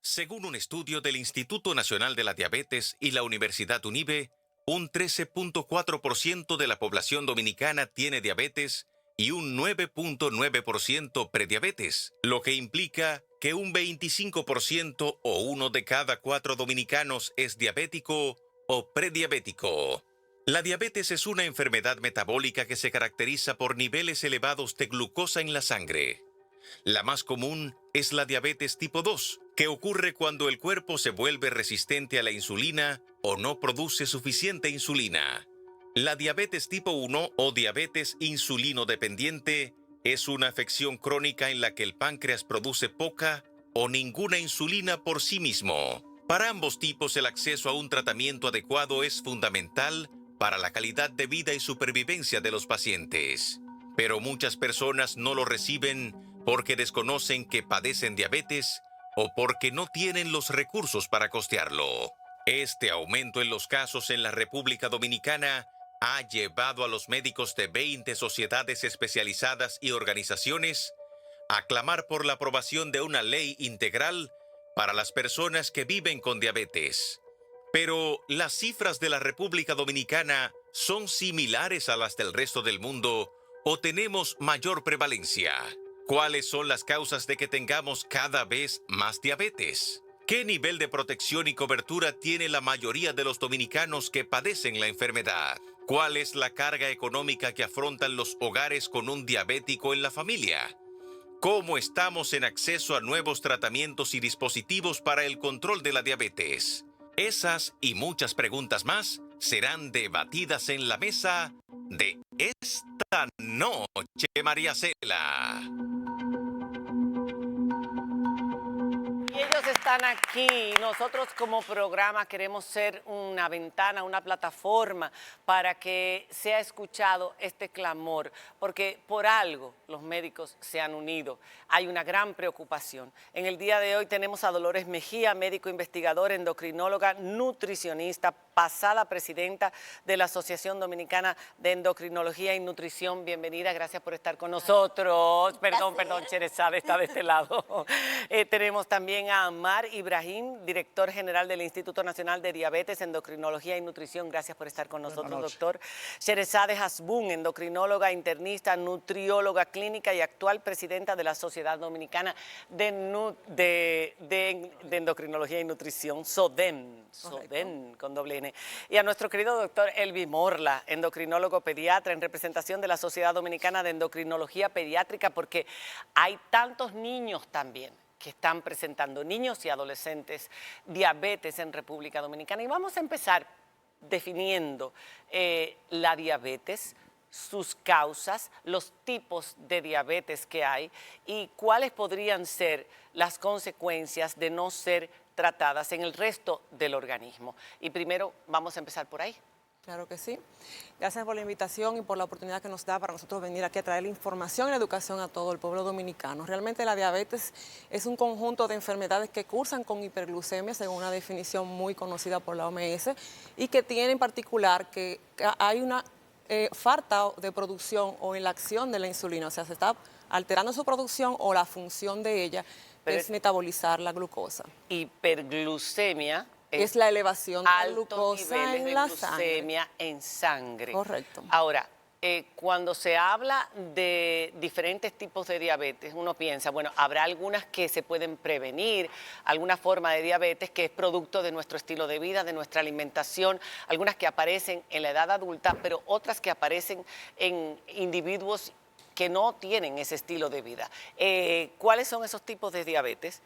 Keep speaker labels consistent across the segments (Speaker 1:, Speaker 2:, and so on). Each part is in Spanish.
Speaker 1: Según un estudio del Instituto Nacional de la Diabetes y la Universidad UNIBE, un 13.4% de la población dominicana tiene diabetes y un 9.9% prediabetes, lo que implica que un 25% o uno de cada 4 dominicanos es diabético o prediabético. La diabetes es una enfermedad metabólica que se caracteriza por niveles elevados de glucosa en la sangre. La más común es la diabetes tipo 2, que ocurre cuando el cuerpo se vuelve resistente a la insulina o no produce suficiente insulina. La diabetes tipo 1 o diabetes insulino dependiente es una afección crónica en la que el páncreas produce poca o ninguna insulina por sí mismo. Para ambos tipos, el acceso a un tratamiento adecuado es fundamental para la calidad de vida y supervivencia de los pacientes. Pero muchas personas no lo reciben porque desconocen que padecen diabetes o porque no tienen los recursos para costearlo. Este aumento en los casos en la República Dominicana ha llevado a los médicos de 20 sociedades especializadas y organizaciones a clamar por la aprobación de una ley integral para las personas que viven con diabetes. Pero las cifras de la República Dominicana son similares a las del resto del mundo o tenemos mayor prevalencia. ¿Cuáles son las causas de que tengamos cada vez más diabetes? ¿Qué nivel de protección y cobertura tiene la mayoría de los dominicanos que padecen la enfermedad? ¿Cuál es la carga económica que afrontan los hogares con un diabético en la familia? ¿Cómo estamos en acceso a nuevos tratamientos y dispositivos para el control de la diabetes? Esas y muchas preguntas más serán debatidas en la mesa de esta noche, María Cela.
Speaker 2: Y ellos están aquí. Nosotros como programa queremos ser una ventana, una plataforma para que sea escuchado este clamor, porque por algo los médicos se han unido. Hay una gran preocupación. En el día de hoy tenemos a Dolores Mejía, médico investigador, endocrinóloga, nutricionista, pasada presidenta de la Asociación Dominicana de Endocrinología y Nutrición. Bienvenida, gracias por estar con nosotros. Perdón, Sherezade está de este lado. Tenemos también a Ammar Ibrahim, director general del Instituto Nacional de Diabetes, Endocrinología y Nutrición. Gracias por estar con nosotros, doctor. Sherezade Hasbún, endocrinóloga, internista, nutrióloga clínica y actual presidenta de la Sociedad Dominicana de Endocrinología y Nutrición, SODEN, con doble N. Y a nuestro querido doctor Elvis Morla, endocrinólogo pediatra, en representación de la Sociedad Dominicana de Endocrinología Pediátrica, porque hay tantos niños también que están presentando, niños y adolescentes, diabetes en República Dominicana. Y vamos a empezar definiendo la diabetes, sus causas, los tipos de diabetes que hay y cuáles podrían ser las consecuencias de no ser tratadas en el resto del organismo. Y primero vamos a empezar por ahí.
Speaker 3: Claro que sí. Gracias por la invitación y por la oportunidad que nos da para nosotros venir aquí a traer la información y la educación a todo el pueblo dominicano. Realmente la diabetes es un conjunto de enfermedades que cursan con hiperglucemia, según una definición muy conocida por la OMS, y que tiene en particular que hay una falta de producción o en la acción de la insulina, o sea, se está alterando su producción o la función de ella, que es metabolizar la glucosa.
Speaker 2: Hiperglucemia
Speaker 3: es la elevación de la glucosa
Speaker 2: en la glucemia en sangre.
Speaker 3: Correcto.
Speaker 2: Ahora, cuando se habla de diferentes tipos de diabetes, uno piensa, bueno, habrá algunas que se pueden prevenir, alguna forma de diabetes que es producto de nuestro estilo de vida, de nuestra alimentación, algunas que aparecen en la edad adulta, pero otras que aparecen en individuos que no tienen ese estilo de vida. ¿Cuáles son esos tipos de diabetes?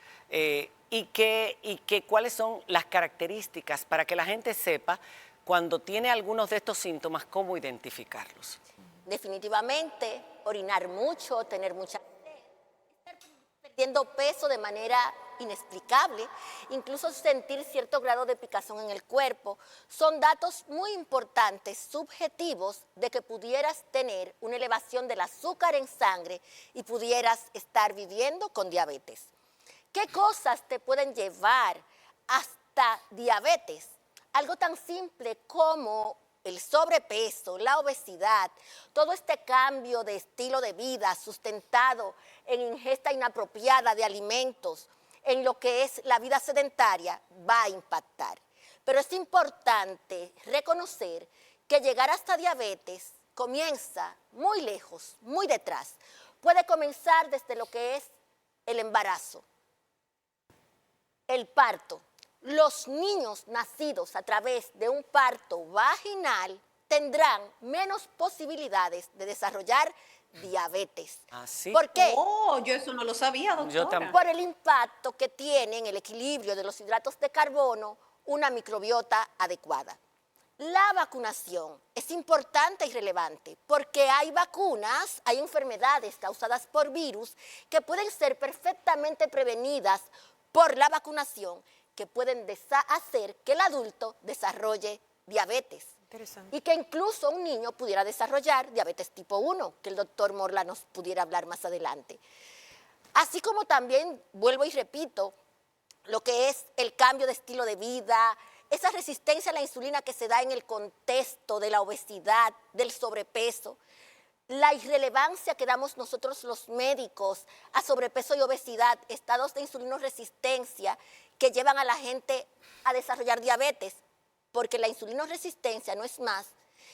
Speaker 2: ¿Cuáles son las características para que la gente sepa cuando tiene algunos de estos síntomas, cómo identificarlos?
Speaker 4: Definitivamente, orinar mucho, tener mucha sed, estar perdiendo peso de manera inexplicable, incluso sentir cierto grado de picazón en el cuerpo, son datos muy importantes, subjetivos, de que pudieras tener una elevación del azúcar en sangre y pudieras estar viviendo con diabetes. ¿Qué cosas te pueden llevar hasta diabetes? Algo tan simple como el sobrepeso, la obesidad, todo este cambio de estilo de vida sustentado en ingesta inapropiada de alimentos, en lo que es la vida sedentaria va a impactar. Pero es importante reconocer que llegar hasta diabetes comienza muy lejos, muy detrás. Puede comenzar desde lo que es el embarazo, el parto. Los niños nacidos a través de un parto vaginal tendrán menos posibilidades de desarrollar diabetes.
Speaker 2: ¿Ah, sí?
Speaker 4: ¿Por qué?
Speaker 5: Oh, yo eso no lo sabía, doctora.
Speaker 2: Yo tampoco.
Speaker 4: Por el impacto que tiene en el equilibrio de los hidratos de carbono una microbiota adecuada. La vacunación es importante y relevante porque hay vacunas, hay enfermedades causadas por virus que pueden ser perfectamente prevenidas por la vacunación, que pueden hacer que el adulto desarrolle diabetes. Y que incluso un niño pudiera desarrollar diabetes tipo 1, que el doctor Morla nos pudiera hablar más adelante. Así como también, vuelvo y repito, lo que es el cambio de estilo de vida, esa resistencia a la insulina que se da en el contexto de la obesidad, del sobrepeso, la irrelevancia que damos nosotros los médicos a sobrepeso y obesidad, estados de insulinoresistencia que llevan a la gente a desarrollar diabetes, porque la insulinoresistencia no es más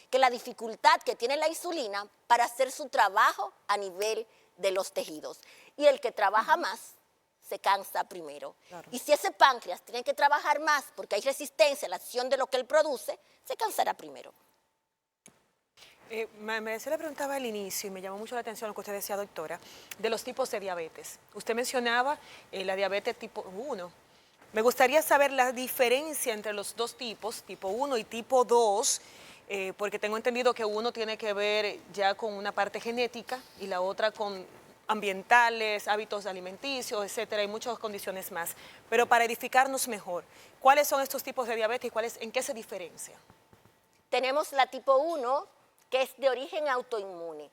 Speaker 4: que la dificultad que tiene la insulina para hacer su trabajo a nivel de los tejidos. Y el que trabaja más se cansa primero. Claro. Y si ese páncreas tiene que trabajar más porque hay resistencia a la acción de lo que él produce, se cansará primero.
Speaker 3: Me le preguntaba al inicio y me llamó mucho la atención lo que usted decía, doctora, de los tipos de diabetes. Usted mencionaba la diabetes tipo 1. Me gustaría saber la diferencia entre los dos tipos, tipo 1 y tipo 2, porque tengo entendido que uno tiene que ver ya con una parte genética y la otra con ambientales, hábitos alimenticios, etcétera, y muchas condiciones más. Pero para edificarnos mejor, ¿cuáles son estos tipos de diabetes y en qué se diferencia?
Speaker 4: Tenemos la tipo 1, que es de origen autoinmune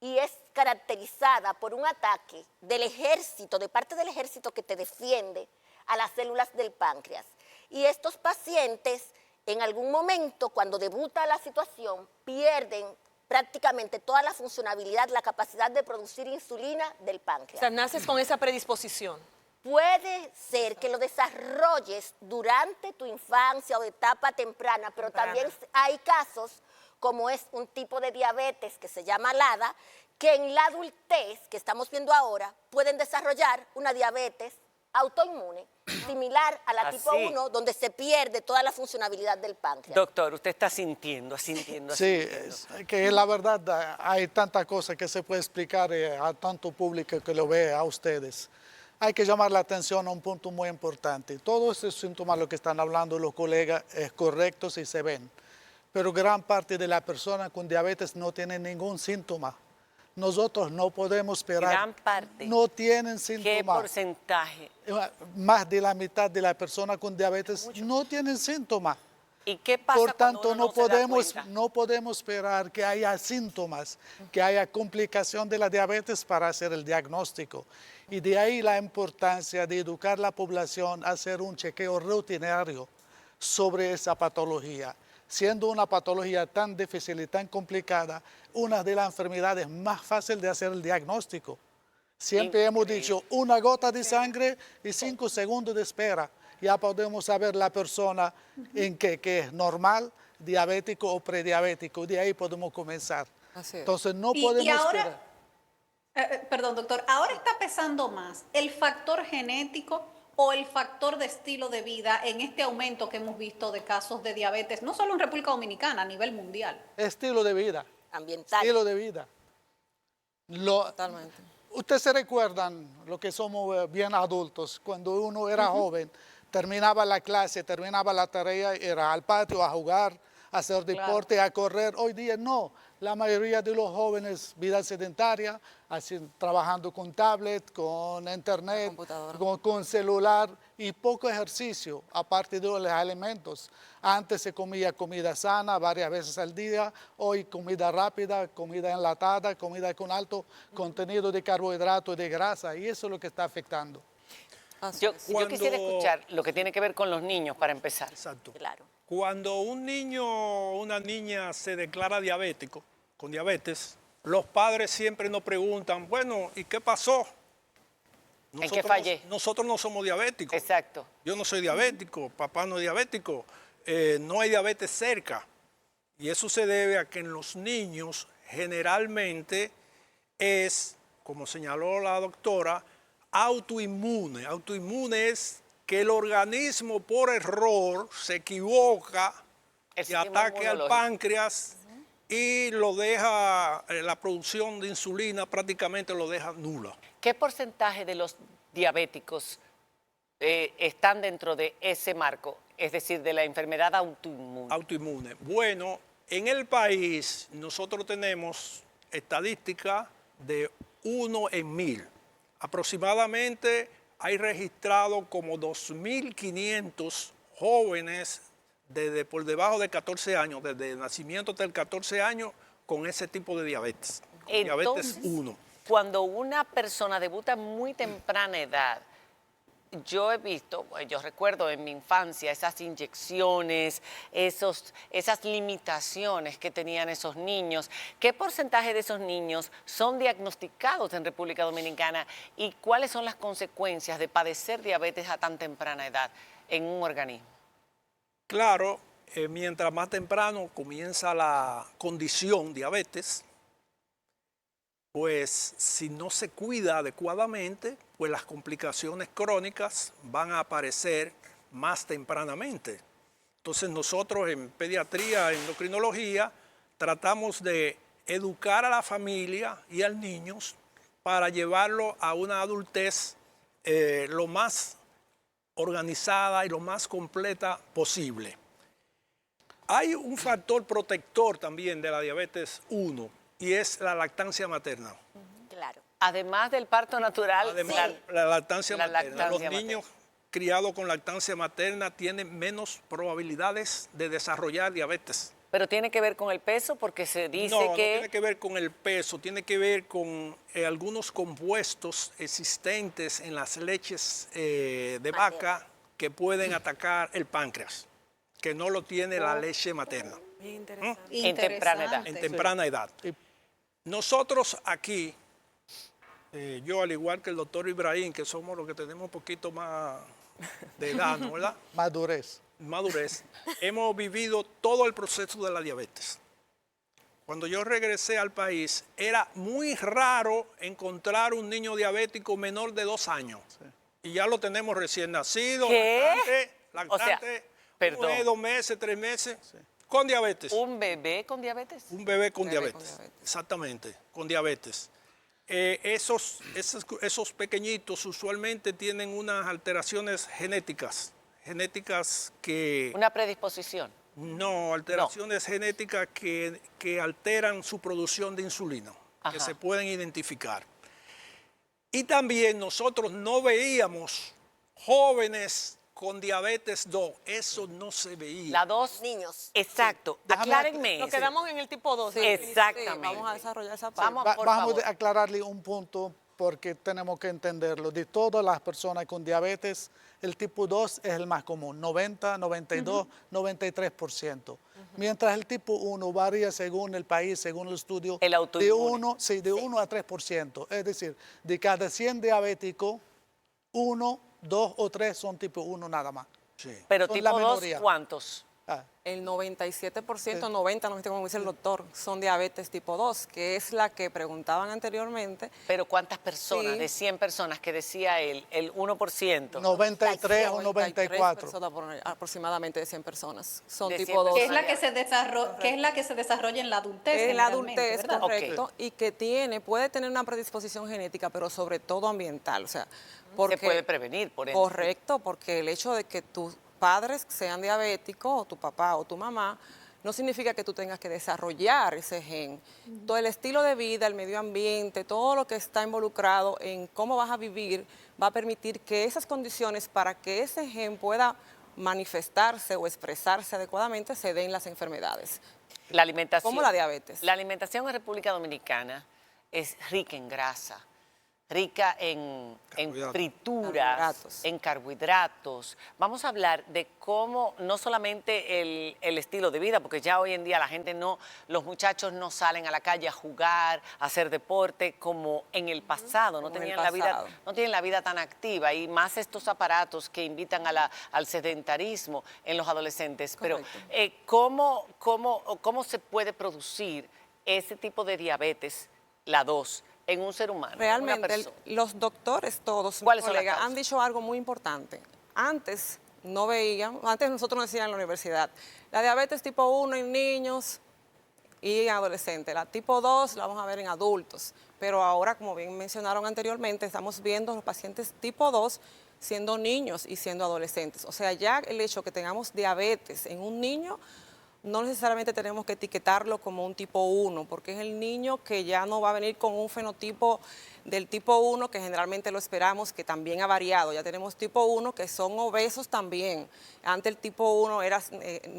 Speaker 4: y es caracterizada por un ataque del ejército, de parte del ejército que te defiende a las células del páncreas. Y estos pacientes, en algún momento, cuando debuta la situación, pierden prácticamente toda la funcionabilidad, la capacidad de producir insulina del páncreas.
Speaker 3: O sea, naces con esa predisposición.
Speaker 4: Puede ser que lo desarrolles durante tu infancia o etapa temprana, pero también hay casos, como es un tipo de diabetes que se llama LADA, que en la adultez, que estamos viendo ahora, pueden desarrollar una diabetes autoinmune, similar a la tipo 1, donde se pierde toda la funcionabilidad del páncreas.
Speaker 2: Doctor, usted está sintiendo.
Speaker 6: Sí, es que la verdad hay tanta cosa que se puede explicar a tanto público que lo ve, a ustedes. Hay que llamar la atención a un punto muy importante. Todos estos síntomas, lo que están hablando los colegas, es correcto si se ven. Pero gran parte de las personas con diabetes no tienen ningún síntoma. Nosotros no podemos esperar.
Speaker 2: Gran parte.
Speaker 6: No tienen síntomas.
Speaker 2: ¿Qué porcentaje?
Speaker 6: Más de la mitad de las personas con diabetes no tienen síntomas.
Speaker 2: ¿Y qué pasa?
Speaker 6: Por tanto,
Speaker 2: cuando uno
Speaker 6: no podemos esperar que haya síntomas, que haya complicación de la diabetes para hacer el diagnóstico. Y de ahí la importancia de educar a la población a hacer un chequeo rutinario sobre esa patología. Siendo una patología tan difícil y tan complicada, una de las enfermedades más fáciles de hacer el diagnóstico. Siempre hemos dicho una gota de sangre y 5 segundos de espera. Ya podemos saber la persona en que es normal, diabético o prediabético. De ahí podemos comenzar. Entonces no podemos esperar.
Speaker 5: Perdón, doctor, ¿ahora está pesando más el factor genético o el factor de estilo de vida en este aumento que hemos visto de casos de diabetes, no solo en República Dominicana, a nivel mundial?
Speaker 6: Estilo de vida.
Speaker 4: Ambiental.
Speaker 6: Estilo de vida.
Speaker 3: Totalmente.
Speaker 6: Ustedes se recuerdan, lo que somos bien adultos, cuando uno era joven, terminaba la clase, terminaba la tarea, era al patio a jugar, a hacer deporte, a correr. Hoy día no. La mayoría de los jóvenes, vida sedentaria, así, trabajando con tablet, con internet, con celular y poco ejercicio, aparte de los alimentos. Antes se comía comida sana varias veces al día, hoy comida rápida, comida enlatada, comida con alto contenido de carbohidrato y de grasa, y eso es lo que está afectando.
Speaker 2: Yo quisiera escuchar lo que tiene que ver con los niños para empezar.
Speaker 7: Exacto.
Speaker 4: Claro.
Speaker 7: Cuando un niño o una niña se declara diabético, con diabetes, los padres siempre nos preguntan, bueno, ¿y qué pasó?
Speaker 2: ¿En qué fallé?
Speaker 7: Nosotros no somos diabéticos.
Speaker 2: Exacto.
Speaker 7: Yo no soy diabético, papá no es diabético, no hay diabetes cerca. Y eso se debe a que en los niños generalmente es, como señaló la doctora, autoinmune. Autoinmune es que el organismo por error se equivoca
Speaker 2: El
Speaker 7: y
Speaker 2: sistema
Speaker 7: ataque al
Speaker 2: inmunológico.
Speaker 7: páncreas y lo deja, la producción de insulina prácticamente lo deja nula.
Speaker 2: ¿Qué porcentaje de los diabéticos están dentro de ese marco? Es decir, de la enfermedad autoinmune.
Speaker 7: Autoinmune. Bueno, en el país nosotros tenemos estadística de 1 en 1000. Aproximadamente hay registrado como 2.500 jóvenes por debajo de 14 años, desde el nacimiento hasta el 14 años, con ese tipo de diabetes. Diabetes
Speaker 2: Entonces,
Speaker 7: 1.
Speaker 2: cuando una persona debuta a muy temprana edad, yo he visto, yo recuerdo en mi infancia esas inyecciones, esas limitaciones que tenían esos niños. ¿Qué porcentaje de esos niños son diagnosticados en República Dominicana y cuáles son las consecuencias de padecer diabetes a tan temprana edad en un organismo?
Speaker 7: Claro, mientras más temprano comienza la condición diabetes, pues si no se cuida adecuadamente, pues las complicaciones crónicas van a aparecer más tempranamente. Entonces nosotros en pediatría, endocrinología, tratamos de educar a la familia y a los niños para llevarlo a una adultez lo más organizada y lo más completa posible. Hay un factor protector también de la diabetes 1 y es la lactancia materna.
Speaker 4: Claro.
Speaker 2: Además del parto natural,
Speaker 7: Además, la lactancia
Speaker 2: la
Speaker 7: materna.
Speaker 2: lactancia
Speaker 7: Los niños criados con lactancia materna tienen menos probabilidades de desarrollar diabetes.
Speaker 2: pero tiene que ver con el peso porque se dice
Speaker 7: No, no
Speaker 2: que...
Speaker 7: tiene que ver con el peso, tiene que ver con algunos compuestos existentes en las leches de vaca que pueden atacar el páncreas, que no lo tiene la leche materna
Speaker 3: Bien interesante.
Speaker 2: En temprana edad.
Speaker 7: en
Speaker 5: Interesante.
Speaker 7: temprana edad. Nosotros aquí, yo al igual que el doctor Ibrahim, que somos los que tenemos un poquito más de edad, ¿no, verdad?
Speaker 6: Madurez.
Speaker 7: Madurez, hemos vivido todo el proceso de la diabetes. Cuando yo regresé al país, era muy raro encontrar un niño diabético menor de 2 años. Y ya lo tenemos recién nacido,
Speaker 2: ¿Qué?
Speaker 7: lactante,
Speaker 2: perdón.
Speaker 7: 2 meses, 3 meses, con diabetes.
Speaker 2: ¿Un bebé con diabetes?
Speaker 7: Un bebé con
Speaker 3: Bebé
Speaker 7: diabetes.
Speaker 3: con diabetes.
Speaker 7: Exactamente, con diabetes. Esos pequeñitos usualmente tienen unas alteraciones genéticas que...
Speaker 2: Una predisposición.
Speaker 7: No, alteraciones genéticas que alteran su producción de insulina, que
Speaker 2: Ajá.
Speaker 7: se pueden identificar. Y también nosotros no veíamos jóvenes con diabetes 2, eso no se veía.
Speaker 2: La 2.
Speaker 4: Niños.
Speaker 2: Exacto.
Speaker 6: Déjame
Speaker 2: Aclárenme
Speaker 3: Nos
Speaker 2: eso.
Speaker 3: quedamos en el tipo 2.
Speaker 2: Sí, exactamente.
Speaker 3: Vamos a desarrollar esa parte.
Speaker 2: Vamos, por
Speaker 6: Vamos
Speaker 2: favor.
Speaker 6: a aclararle un punto porque tenemos que entenderlo. De todas las personas con diabetes, el tipo 2 es el más común, 90, 92, 93%. Mientras el tipo 1 varía según el país, según el estudio,
Speaker 2: El autoinmune.
Speaker 6: de 1 a 3%. Es decir, de cada 100 diabéticos, 1, 2 o 3 son tipo 1 nada más.
Speaker 7: Sí.
Speaker 2: Pero
Speaker 6: son
Speaker 2: tipo
Speaker 6: la
Speaker 2: 2,
Speaker 6: minoría.
Speaker 2: ¿cuántos?
Speaker 6: Ah,
Speaker 3: El 97%, 90, como dice el doctor, son diabetes tipo 2, que es la que preguntaban anteriormente.
Speaker 2: Pero ¿cuántas personas?
Speaker 3: Sí.
Speaker 2: De 100 personas que decía él, el 1%.
Speaker 6: 93 o
Speaker 3: 93
Speaker 6: 94.
Speaker 3: personas aproximadamente de 100 personas son
Speaker 2: De 100
Speaker 3: tipo 2.
Speaker 5: Que es la que se desarrolla en la adultez.
Speaker 3: En la
Speaker 5: generalmente,
Speaker 3: adultez,
Speaker 5: ¿verdad?
Speaker 3: correcto, y que puede tener una predisposición genética, pero sobre todo ambiental, o sea, porque...
Speaker 2: Se puede prevenir, por ende.
Speaker 3: Correcto, porque el hecho de que tus padres sean diabéticos, o tu papá o tu mamá, no significa que tú tengas que desarrollar ese gen. Todo el estilo de vida, el medio ambiente, todo lo que está involucrado en cómo vas a vivir, va a permitir que esas condiciones para que ese gen pueda manifestarse o expresarse adecuadamente se den las enfermedades.
Speaker 2: La alimentación.
Speaker 3: Como la diabetes.
Speaker 2: La alimentación en República Dominicana es rica en grasa. rica en frituras,
Speaker 3: Carbohidratos.
Speaker 2: en carbohidratos. Vamos a hablar de cómo, no solamente el estilo de vida, porque ya hoy en día la gente no, los muchachos no salen a la calle a jugar, a hacer deporte como en el pasado, no
Speaker 3: Como en el
Speaker 2: tenían la vida,
Speaker 3: pasado.
Speaker 2: no tienen la vida tan activa y más estos aparatos que invitan a al sedentarismo en los adolescentes. Pero ¿cómo se puede producir ese tipo de diabetes, la 2, en un ser humano?
Speaker 3: Realmente,
Speaker 2: una persona?
Speaker 3: los doctores todos,
Speaker 2: ¿Cuáles son las
Speaker 3: colegas,
Speaker 2: causas?
Speaker 3: han dicho algo muy importante. Antes no veían, antes nosotros nos decían en la universidad, la diabetes tipo 1 en niños y en adolescentes, la tipo 2 la vamos a ver en adultos, pero ahora, como bien mencionaron anteriormente, estamos viendo los pacientes tipo 2 siendo niños y siendo adolescentes. O sea, ya el hecho que tengamos diabetes en un niño, no necesariamente tenemos que etiquetarlo como un tipo 1, porque es el niño que ya no va a venir con un fenotipo del tipo 1, que generalmente lo esperamos, que también ha variado. Ya tenemos tipo 1 que son obesos también. Antes el tipo 1 era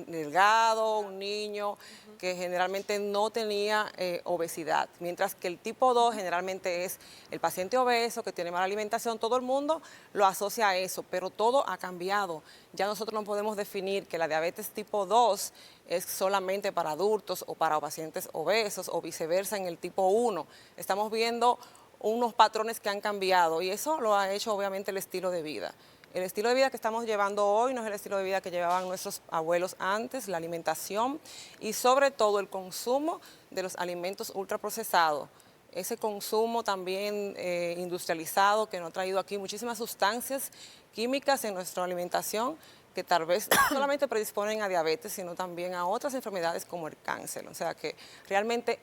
Speaker 3: delgado, un niño que generalmente no tenía obesidad, mientras que el tipo 2 generalmente es el paciente obeso que tiene mala alimentación. Todo el mundo lo asocia a eso, pero todo ha cambiado. Ya nosotros no podemos definir que la diabetes tipo 2 es solamente para adultos o para pacientes obesos o viceversa en el tipo 1. Estamos viendo unos patrones que han cambiado y eso lo ha hecho obviamente el estilo de vida. El estilo de vida que estamos llevando hoy no es el estilo de vida que llevaban nuestros abuelos antes, la alimentación y sobre todo el consumo de los alimentos ultraprocesados. Ese consumo también industrializado que nos ha traído aquí muchísimas sustancias químicas en nuestra alimentación que tal vez no solamente predisponen a diabetes, sino también a otras enfermedades como el cáncer. O sea que realmente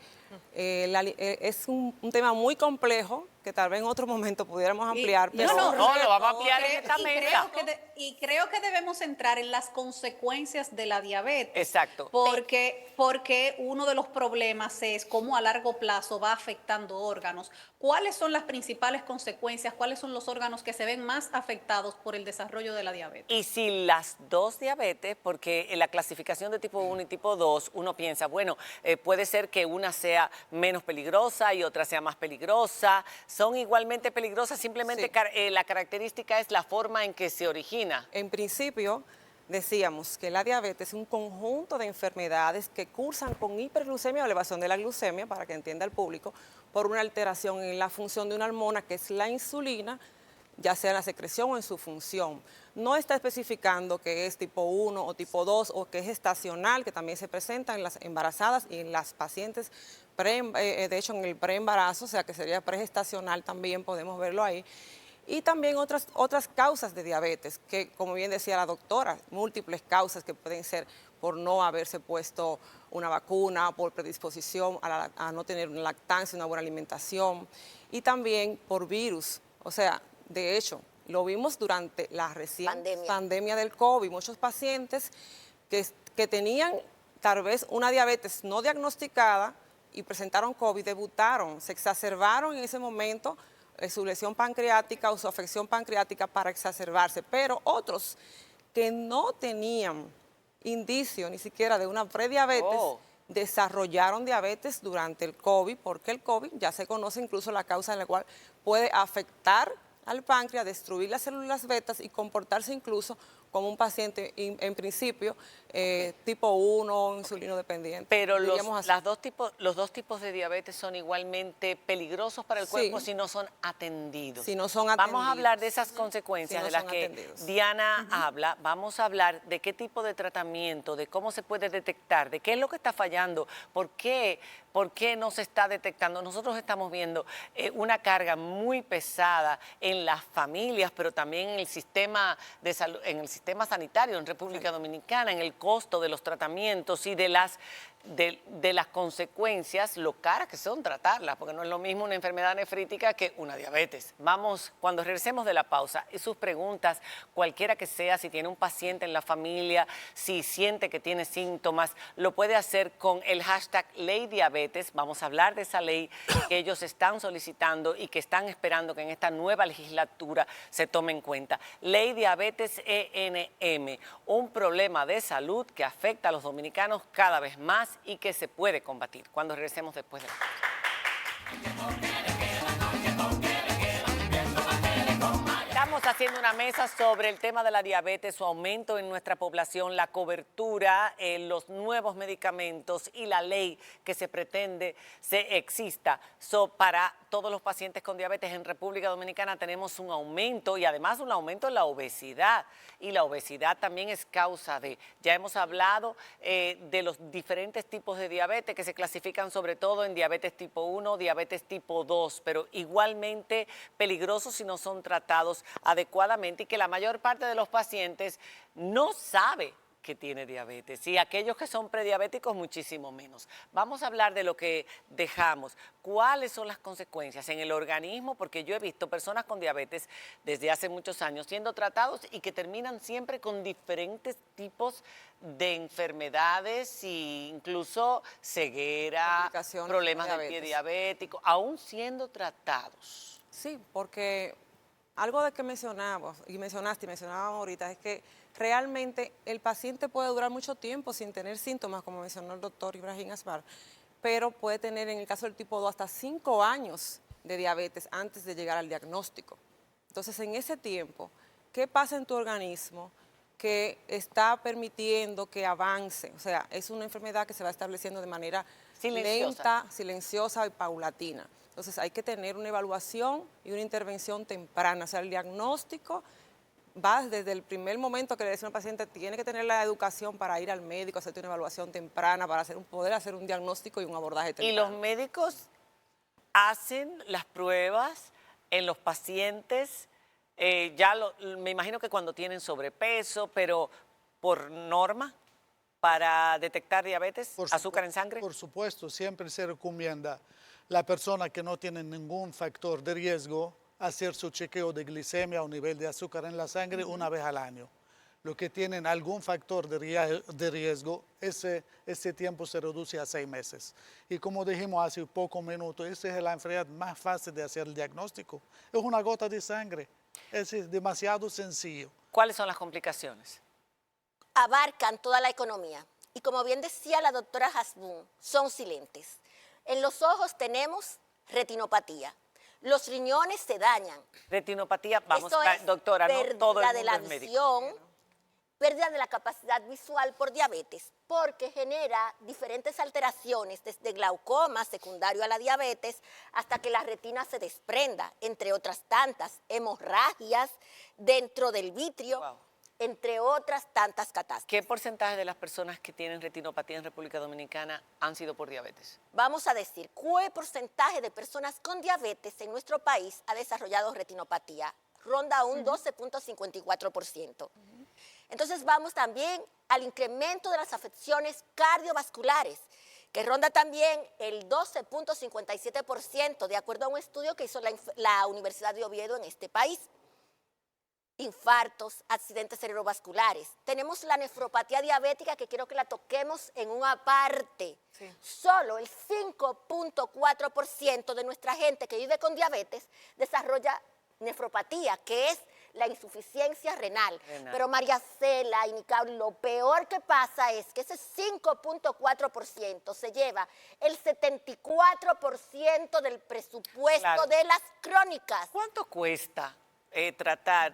Speaker 3: es un tema muy complejo que tal vez en otro momento pudiéramos ampliar.
Speaker 5: Y-
Speaker 3: pero
Speaker 2: no, lo vamos a ampliar en esta mesa.
Speaker 5: Y creo que debemos entrar en las consecuencias de la diabetes.
Speaker 2: Exacto.
Speaker 5: Porque uno de los problemas es cómo a largo plazo va afectando órganos. ¿Cuáles son las principales consecuencias? ¿Cuáles son los órganos que se ven más afectados por el desarrollo de la diabetes?
Speaker 2: Y si las dos diabetes, porque en la clasificación de tipo 1 y tipo 2, uno piensa, bueno, puede ser que una sea menos peligrosa y otra sea más peligrosa. Son igualmente peligrosas, simplemente
Speaker 3: Sí.
Speaker 2: la característica es la forma en que se origina.
Speaker 3: En principio, decíamos que la diabetes es un conjunto de enfermedades que cursan con hiperglucemia o elevación de la glucemia, para que entienda el público, por una alteración en la función de una hormona que es la insulina, ya sea en la secreción o en su función. No está especificando que es tipo 1 o tipo 2 o que es estacional, que también se presenta en las embarazadas y en las pacientes, de hecho en el preembarazo, o sea que sería pregestacional también, podemos verlo ahí. Y también otras causas de diabetes, que como bien decía la doctora, múltiples causas que pueden ser por no haberse puesto una vacuna, por predisposición a no tener una lactancia, una buena alimentación, y también por virus. O sea, de hecho, lo vimos durante la reciente pandemia del COVID, muchos pacientes que tenían tal vez una diabetes no diagnosticada y presentaron COVID, debutaron, se exacerbaron en ese momento su lesión pancreática o su afección pancreática para exacerbarse, pero otros que no tenían indicio ni siquiera de una prediabetes, desarrollaron diabetes durante el COVID, porque el COVID ya se conoce incluso la causa en la cual puede afectar al páncreas, destruir las células betas y comportarse incluso como un paciente en principio tipo 1, insulino dependiente.
Speaker 2: Pero
Speaker 3: diríamos
Speaker 2: los
Speaker 3: así.
Speaker 2: dos tipos de diabetes son igualmente peligrosos para el cuerpo si no son atendidos.
Speaker 3: Si no son
Speaker 2: Vamos a
Speaker 3: atendidos.
Speaker 2: hablar de esas consecuencias
Speaker 3: Si no
Speaker 2: de las
Speaker 3: son
Speaker 2: que
Speaker 3: atendidos.
Speaker 2: Diana habla. Vamos a hablar de qué tipo de tratamiento, de cómo se puede detectar, de qué es lo que está fallando, por qué no se está detectando. Nosotros estamos viendo una carga muy pesada en las familias, pero también en el sistema de salud, en el sistema sanitario en República Dominicana, en el costo de los tratamientos y de las consecuencias, lo caras que son tratarlas, porque no es lo mismo una enfermedad nefrítica que una diabetes. Vamos, cuando regresemos de la pausa, y sus preguntas, cualquiera que sea, si tiene un paciente en la familia, si siente que tiene síntomas, lo puede hacer con el hashtag Ley Diabetes. Vamos a hablar de esa ley que ellos están solicitando y que están esperando que en esta nueva legislatura se tome en cuenta. Ley Diabetes ENM, un problema de salud que afecta a los dominicanos cada vez más y que se puede combatir. Cuando regresemos después de la pausa. haciendo una mesa sobre el tema de la diabetes, su aumento en nuestra población, la cobertura, los nuevos medicamentos y la ley que se pretende se exista. Para todos los pacientes con diabetes en República Dominicana tenemos un aumento y además un aumento en la obesidad. Y la obesidad también es causa de, ya hemos hablado de los diferentes tipos de diabetes que se clasifican sobre todo en diabetes tipo 1, diabetes tipo 2, pero igualmente peligrosos si no son tratados adecuadamente y que la mayor parte de los pacientes no sabe que tiene diabetes y aquellos que son prediabéticos muchísimo menos. Vamos a hablar de lo que dejamos. ¿Cuáles son las consecuencias en el organismo? Porque yo he visto personas con diabetes desde hace muchos años siendo tratados y que terminan siempre con diferentes tipos de enfermedades e incluso ceguera, problemas del pie diabético, aún siendo tratados.
Speaker 3: Sí, porque algo de que mencionábamos ahorita es que realmente el paciente puede durar mucho tiempo sin tener síntomas, como mencionó el doctor Ibrahim Asmar, pero puede tener en el caso del tipo 2 hasta 5 años de diabetes antes de llegar al diagnóstico. Entonces, en ese tiempo, ¿qué pasa en tu organismo que está permitiendo que avance? O sea, es una enfermedad que se va estableciendo de manera lenta, silenciosa y paulatina. Entonces hay que tener una evaluación y una intervención temprana. O sea, el diagnóstico va desde el primer momento que le dice al paciente, tiene que tener la educación para ir al médico, hacerte una evaluación temprana, para poder hacer un diagnóstico y un abordaje temprano.
Speaker 2: ¿Y los médicos hacen las pruebas en los pacientes? Me imagino que cuando tienen sobrepeso, pero por norma, para detectar diabetes, azúcar en sangre.
Speaker 6: Por supuesto, siempre se recomienda la persona que no tiene ningún factor de riesgo hacer su chequeo de glicemia o nivel de azúcar en la sangre una vez al año. Los que tienen algún factor de riesgo, ese tiempo se reduce a 6 meses. Y como dijimos hace pocos minutos, esa es la enfermedad más fácil de hacer el diagnóstico. Es una gota de sangre, es demasiado sencillo.
Speaker 2: ¿Cuáles son las complicaciones?
Speaker 4: Abarcan toda la economía. Y como bien decía la doctora Hasbun, son silentes. En los ojos tenemos retinopatía. Los riñones se dañan.
Speaker 2: Retinopatía, vamos,
Speaker 4: es
Speaker 2: doctora, no todo el mundo
Speaker 4: de la
Speaker 2: es médico.
Speaker 4: visión, pérdida de la capacidad visual por diabetes, porque genera diferentes alteraciones, desde glaucoma secundario a la diabetes, hasta que la retina se desprenda, entre otras tantas, hemorragias dentro del vitrio.
Speaker 2: Wow.
Speaker 4: Entre otras tantas catástrofes.
Speaker 2: ¿Qué porcentaje de las personas que tienen retinopatía en República Dominicana han sido por diabetes?
Speaker 4: Vamos a decir, ¿qué porcentaje de personas con diabetes en nuestro país ha desarrollado retinopatía? Ronda un 12.54%. Entonces vamos también al incremento de las afecciones cardiovasculares, que ronda también el 12.57%, de acuerdo a un estudio que hizo la Universidad de Oviedo en este país. Infartos, accidentes cerebrovasculares. Tenemos la nefropatía diabética, que quiero que la toquemos en una parte. Sí. Solo el 5.4% de nuestra gente que vive con diabetes desarrolla nefropatía, que es la insuficiencia renal. Pero María Cela y Nicole, lo peor que pasa es que ese 5.4% se lleva el 74% del presupuesto de las crónicas.
Speaker 2: ¿Cuánto cuesta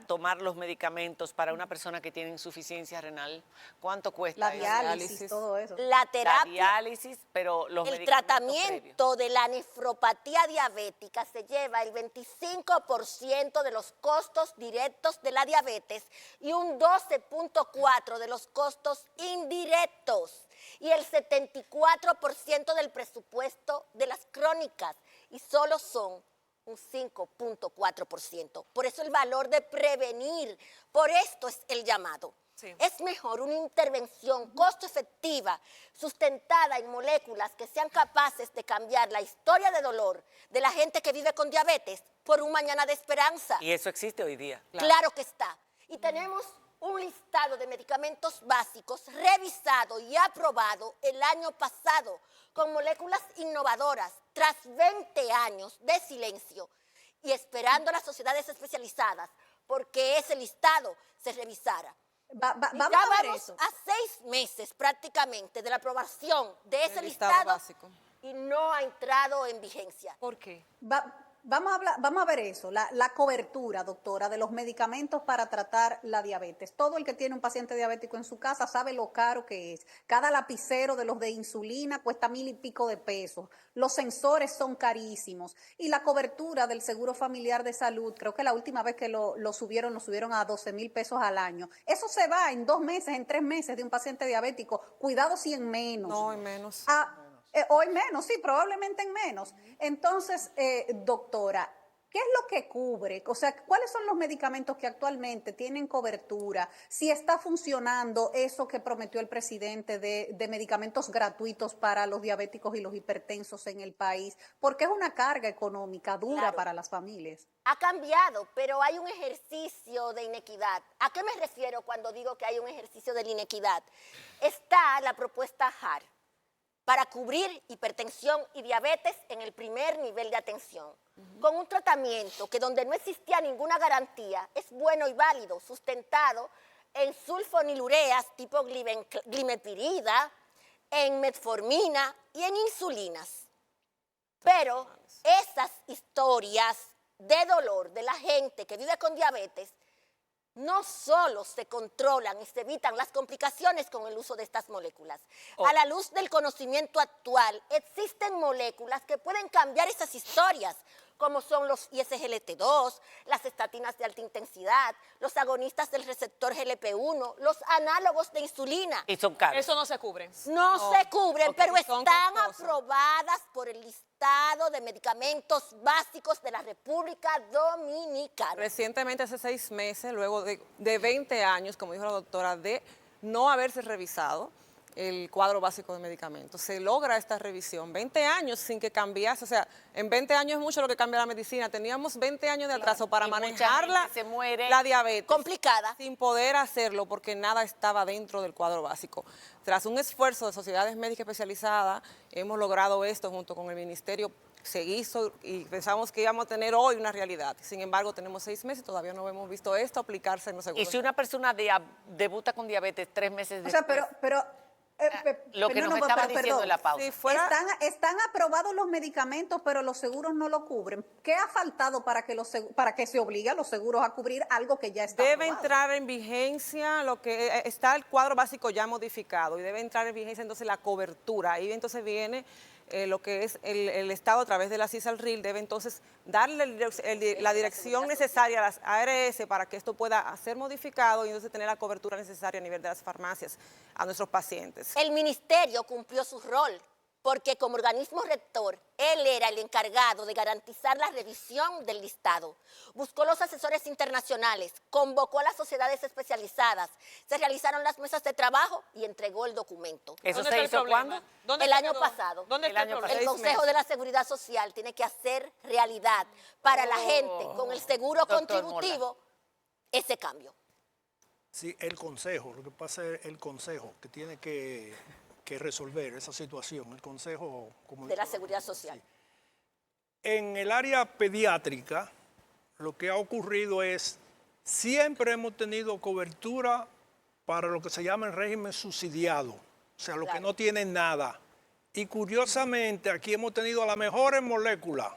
Speaker 2: tomar los medicamentos para una persona que tiene insuficiencia renal? ¿Cuánto cuesta
Speaker 5: la diálisis, todo eso?
Speaker 4: La terapia,
Speaker 2: la diálisis, pero los
Speaker 4: el tratamiento de la nefropatía diabética se lleva el 25% de los costos directos de la diabetes y un 12.4% de los costos indirectos y el 74% del presupuesto de las crónicas, y solo son un 5.4%. Por eso el valor de prevenir, por esto es el llamado. Sí. Es mejor una intervención costo efectiva, sustentada en moléculas que sean capaces de cambiar la historia de dolor de la gente que vive con diabetes por un mañana de esperanza.
Speaker 2: ¿Y eso existe hoy día?
Speaker 4: Claro que está. Y tenemos un listado de medicamentos básicos revisado y aprobado el año pasado con moléculas innovadoras tras 20 años de silencio y esperando a las sociedades especializadas porque ese listado se revisara.
Speaker 5: Vamos
Speaker 4: a 6 meses prácticamente de la aprobación de ese listado básico y no ha entrado en vigencia.
Speaker 3: ¿Por qué?
Speaker 5: vamos a ver eso, la cobertura, doctora, de los medicamentos para tratar la diabetes. Todo el que tiene un paciente diabético en su casa sabe lo caro que es. Cada lapicero de los de insulina cuesta 1,000 y pico de pesos. Los sensores son carísimos. Y la cobertura del Seguro Familiar de Salud, creo que la última vez que lo subieron a 12,000 pesos al año. Eso se va en 2 meses, en 3 meses de un paciente diabético. Cuidado si en menos.
Speaker 3: No, en menos.
Speaker 5: O en menos, sí, probablemente en menos. Entonces, doctora, ¿qué es lo que cubre? O sea, ¿cuáles son los medicamentos que actualmente tienen cobertura? Si está funcionando eso que prometió el presidente de medicamentos gratuitos para los diabéticos y los hipertensos en el país, porque es una carga económica dura
Speaker 4: Claro.
Speaker 5: para las familias.
Speaker 4: Ha cambiado, pero hay un ejercicio de inequidad. ¿A qué me refiero cuando digo que hay un ejercicio de la inequidad? Está la propuesta HAR para cubrir hipertensión y diabetes en el primer nivel de atención, con un tratamiento que donde no existía ninguna garantía es bueno y válido, sustentado en sulfonilureas tipo glimepirida, en metformina y en insulinas. Pero esas historias de dolor de la gente que vive con diabetes no solo se controlan y se evitan las complicaciones con el uso de estas moléculas. A la luz del conocimiento actual, existen moléculas que pueden cambiar esas historias, como son los ISGLT2, las estatinas de alta intensidad, los agonistas del receptor GLP-1, los análogos de insulina.
Speaker 2: Y son caros.
Speaker 3: Eso no se cubre.
Speaker 4: No se cubren,
Speaker 3: ok,
Speaker 4: pero
Speaker 3: son
Speaker 4: están
Speaker 3: costosas.
Speaker 4: aprobadas por el listado de medicamentos básicos de la República Dominicana.
Speaker 3: Recientemente, hace 6 meses, luego de 20 años, como dijo la doctora, de no haberse revisado el cuadro básico de medicamentos, se logra esta revisión. 20 años sin que cambiase, o sea, en 20 años es mucho lo que cambia la medicina. Teníamos 20 años de atraso para
Speaker 2: Y mucha
Speaker 3: manejarla,
Speaker 2: gente se muere.
Speaker 3: la diabetes.
Speaker 4: Complicada.
Speaker 3: Sin poder hacerlo porque nada estaba dentro del cuadro básico. Tras un esfuerzo de sociedades médicas especializadas, hemos logrado esto junto con el ministerio. Se hizo y pensamos que íbamos a tener hoy una realidad. Sin embargo, tenemos 6 meses y todavía no hemos visto esto aplicarse en los seguros.
Speaker 2: Y si una persona debuta con diabetes 3 meses
Speaker 5: O sea,
Speaker 2: después, lo que nos estaba diciendo en la pausa.
Speaker 3: Si fuera-
Speaker 5: Están aprobados los medicamentos, pero los seguros no lo cubren. ¿Qué ha faltado para que se obligue a los seguros a cubrir algo que ya está
Speaker 3: Debe
Speaker 5: aprobado?
Speaker 3: entrar en vigencia lo que está el cuadro básico ya modificado y debe entrar en vigencia entonces la cobertura. Ahí entonces viene lo que es el Estado a través de la CISALRIL, debe entonces darle la dirección necesaria a las ARS para que esto pueda ser modificado y entonces tener la cobertura necesaria a nivel de las farmacias a nuestros pacientes.
Speaker 4: El ministerio cumplió su rol porque como organismo rector, él era el encargado de garantizar la revisión del listado. Buscó los asesores internacionales, convocó a las sociedades especializadas, se realizaron las mesas de trabajo y entregó el documento.
Speaker 2: ¿Eso
Speaker 3: ¿Dónde
Speaker 2: se
Speaker 3: está el
Speaker 2: hizo
Speaker 3: problema?
Speaker 2: cuándo?
Speaker 3: ¿Dónde
Speaker 4: El
Speaker 3: está
Speaker 4: año
Speaker 3: todo?
Speaker 4: pasado.
Speaker 3: ¿Dónde
Speaker 2: El
Speaker 3: está
Speaker 2: año
Speaker 3: problema?
Speaker 4: El
Speaker 3: 6
Speaker 4: Consejo
Speaker 3: meses.
Speaker 4: de la Seguridad Social tiene que hacer realidad para la gente con el seguro
Speaker 2: Doctor
Speaker 4: contributivo ese cambio.
Speaker 7: Sí, el consejo, lo que pasa es el consejo que tiene que resolver esa situación, el consejo como
Speaker 4: De la Seguridad Social.
Speaker 7: En el área pediátrica, lo que ha ocurrido es, siempre hemos tenido cobertura para lo que se llama el régimen subsidiado, o sea, los que
Speaker 4: Claro.
Speaker 7: no tienen nada. Y curiosamente, aquí hemos tenido las mejores moléculas,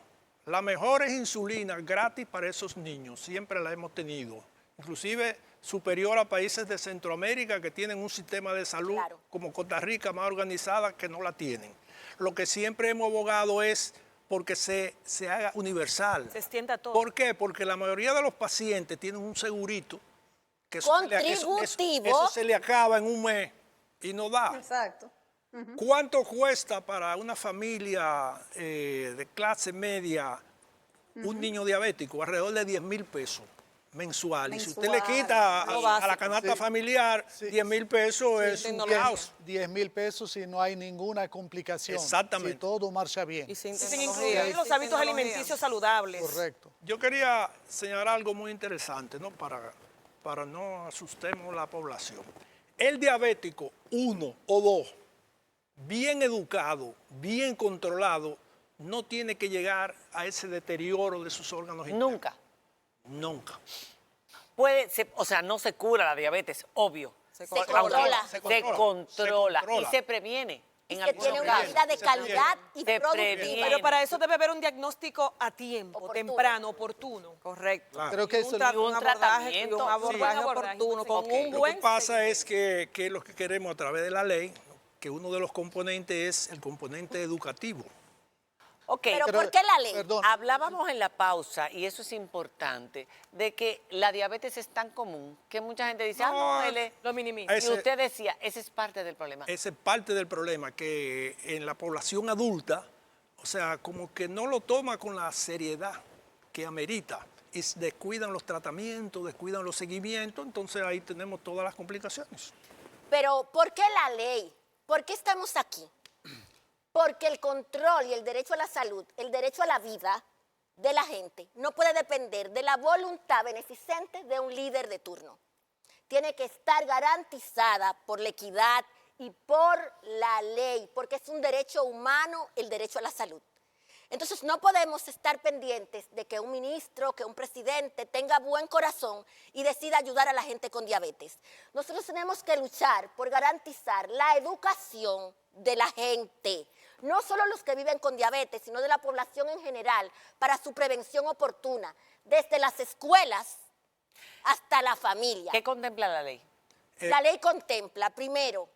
Speaker 7: las mejores insulinas gratis para esos niños, siempre la hemos tenido. Inclusive superior a países de Centroamérica que tienen un sistema de salud
Speaker 4: Claro.
Speaker 7: como Costa Rica más organizada que no la tienen. Lo que siempre hemos abogado es porque se haga universal.
Speaker 3: Se extienda todo.
Speaker 7: ¿Por qué? Porque la mayoría de los pacientes tienen un segurito que eso
Speaker 4: Contributivo.
Speaker 7: se le acaba en un mes y no da.
Speaker 5: Exacto.
Speaker 7: ¿Cuánto cuesta para una familia de clase media un niño diabético? Alrededor de 10,000 pesos mensual. Y si usted le
Speaker 5: Mensual.
Speaker 7: quita a
Speaker 3: Lo
Speaker 7: la
Speaker 3: básico.
Speaker 7: canasta
Speaker 6: Sí.
Speaker 7: familiar,
Speaker 6: Sí.
Speaker 7: 10,000 pesos es un caos.
Speaker 6: 10,000 pesos y no hay ninguna complicación.
Speaker 7: Exactamente.
Speaker 6: Si todo marcha bien.
Speaker 3: Y sin
Speaker 2: Sin
Speaker 3: tecnología.
Speaker 2: incluir
Speaker 3: los hábitos alimenticios saludables.
Speaker 6: Correcto.
Speaker 7: Yo quería señalar algo muy interesante, ¿no? Para no asustemos a la población. El diabético 1 o 2, bien educado, bien controlado, no tiene que llegar a ese deterioro de sus órganos internos.
Speaker 2: Nunca.
Speaker 7: Nunca.
Speaker 2: O sea, no se cura la diabetes, obvio.
Speaker 3: Se
Speaker 4: controla.
Speaker 2: Se controla
Speaker 7: Se controla.
Speaker 2: y se previene.
Speaker 4: y
Speaker 2: En
Speaker 4: que
Speaker 2: algunos
Speaker 4: tiene una
Speaker 2: casos.
Speaker 4: vida de calidad y
Speaker 2: Se
Speaker 4: productiva.
Speaker 2: previene.
Speaker 3: Pero para eso debe haber un diagnóstico a tiempo,
Speaker 4: Oportuno.
Speaker 3: temprano, oportuno. Correcto.
Speaker 7: Claro.
Speaker 6: Creo que eso-
Speaker 3: Un
Speaker 2: un
Speaker 3: abordaje,
Speaker 2: tratamiento.
Speaker 3: y un abordaje
Speaker 2: Sí.
Speaker 3: oportuno, con
Speaker 2: Ok.
Speaker 3: un
Speaker 7: Lo
Speaker 3: buen
Speaker 7: que pasa
Speaker 3: seguimiento.
Speaker 7: es que lo que queremos a través de la ley, que uno de los componentes es el componente educativo.
Speaker 2: Ok,
Speaker 4: Pero
Speaker 6: Pero-
Speaker 4: ¿por qué la ley?
Speaker 6: Perdón.
Speaker 2: hablábamos en la pausa, y eso es importante, de que la diabetes es tan común que mucha gente dice,
Speaker 7: No,
Speaker 2: no, él
Speaker 3: Lo minimiza.
Speaker 2: Y
Speaker 7: ese-
Speaker 2: usted decía, ese es parte del problema.
Speaker 7: Esa es parte del problema, que en la población adulta, o sea, como que no lo toma con la seriedad que amerita. Y descuidan los tratamientos, descuidan los seguimientos, entonces ahí tenemos todas las complicaciones.
Speaker 4: Pero ¿por qué la ley? ¿Por qué estamos aquí? Porque el control y el derecho a la salud, el derecho a la vida de la gente no puede depender de la voluntad beneficente de un líder de turno. Tiene que estar garantizada por la equidad y por la ley, porque es un derecho humano el derecho a la salud. Entonces no podemos estar pendientes de que un ministro, que un presidente tenga buen corazón y decida ayudar a la gente con diabetes. Nosotros tenemos que luchar por garantizar la educación de la gente, no solo los que viven con diabetes, sino de la población en general, para su prevención oportuna, desde las escuelas hasta la familia.
Speaker 2: ¿Qué contempla la ley?
Speaker 4: La ley contempla, primero,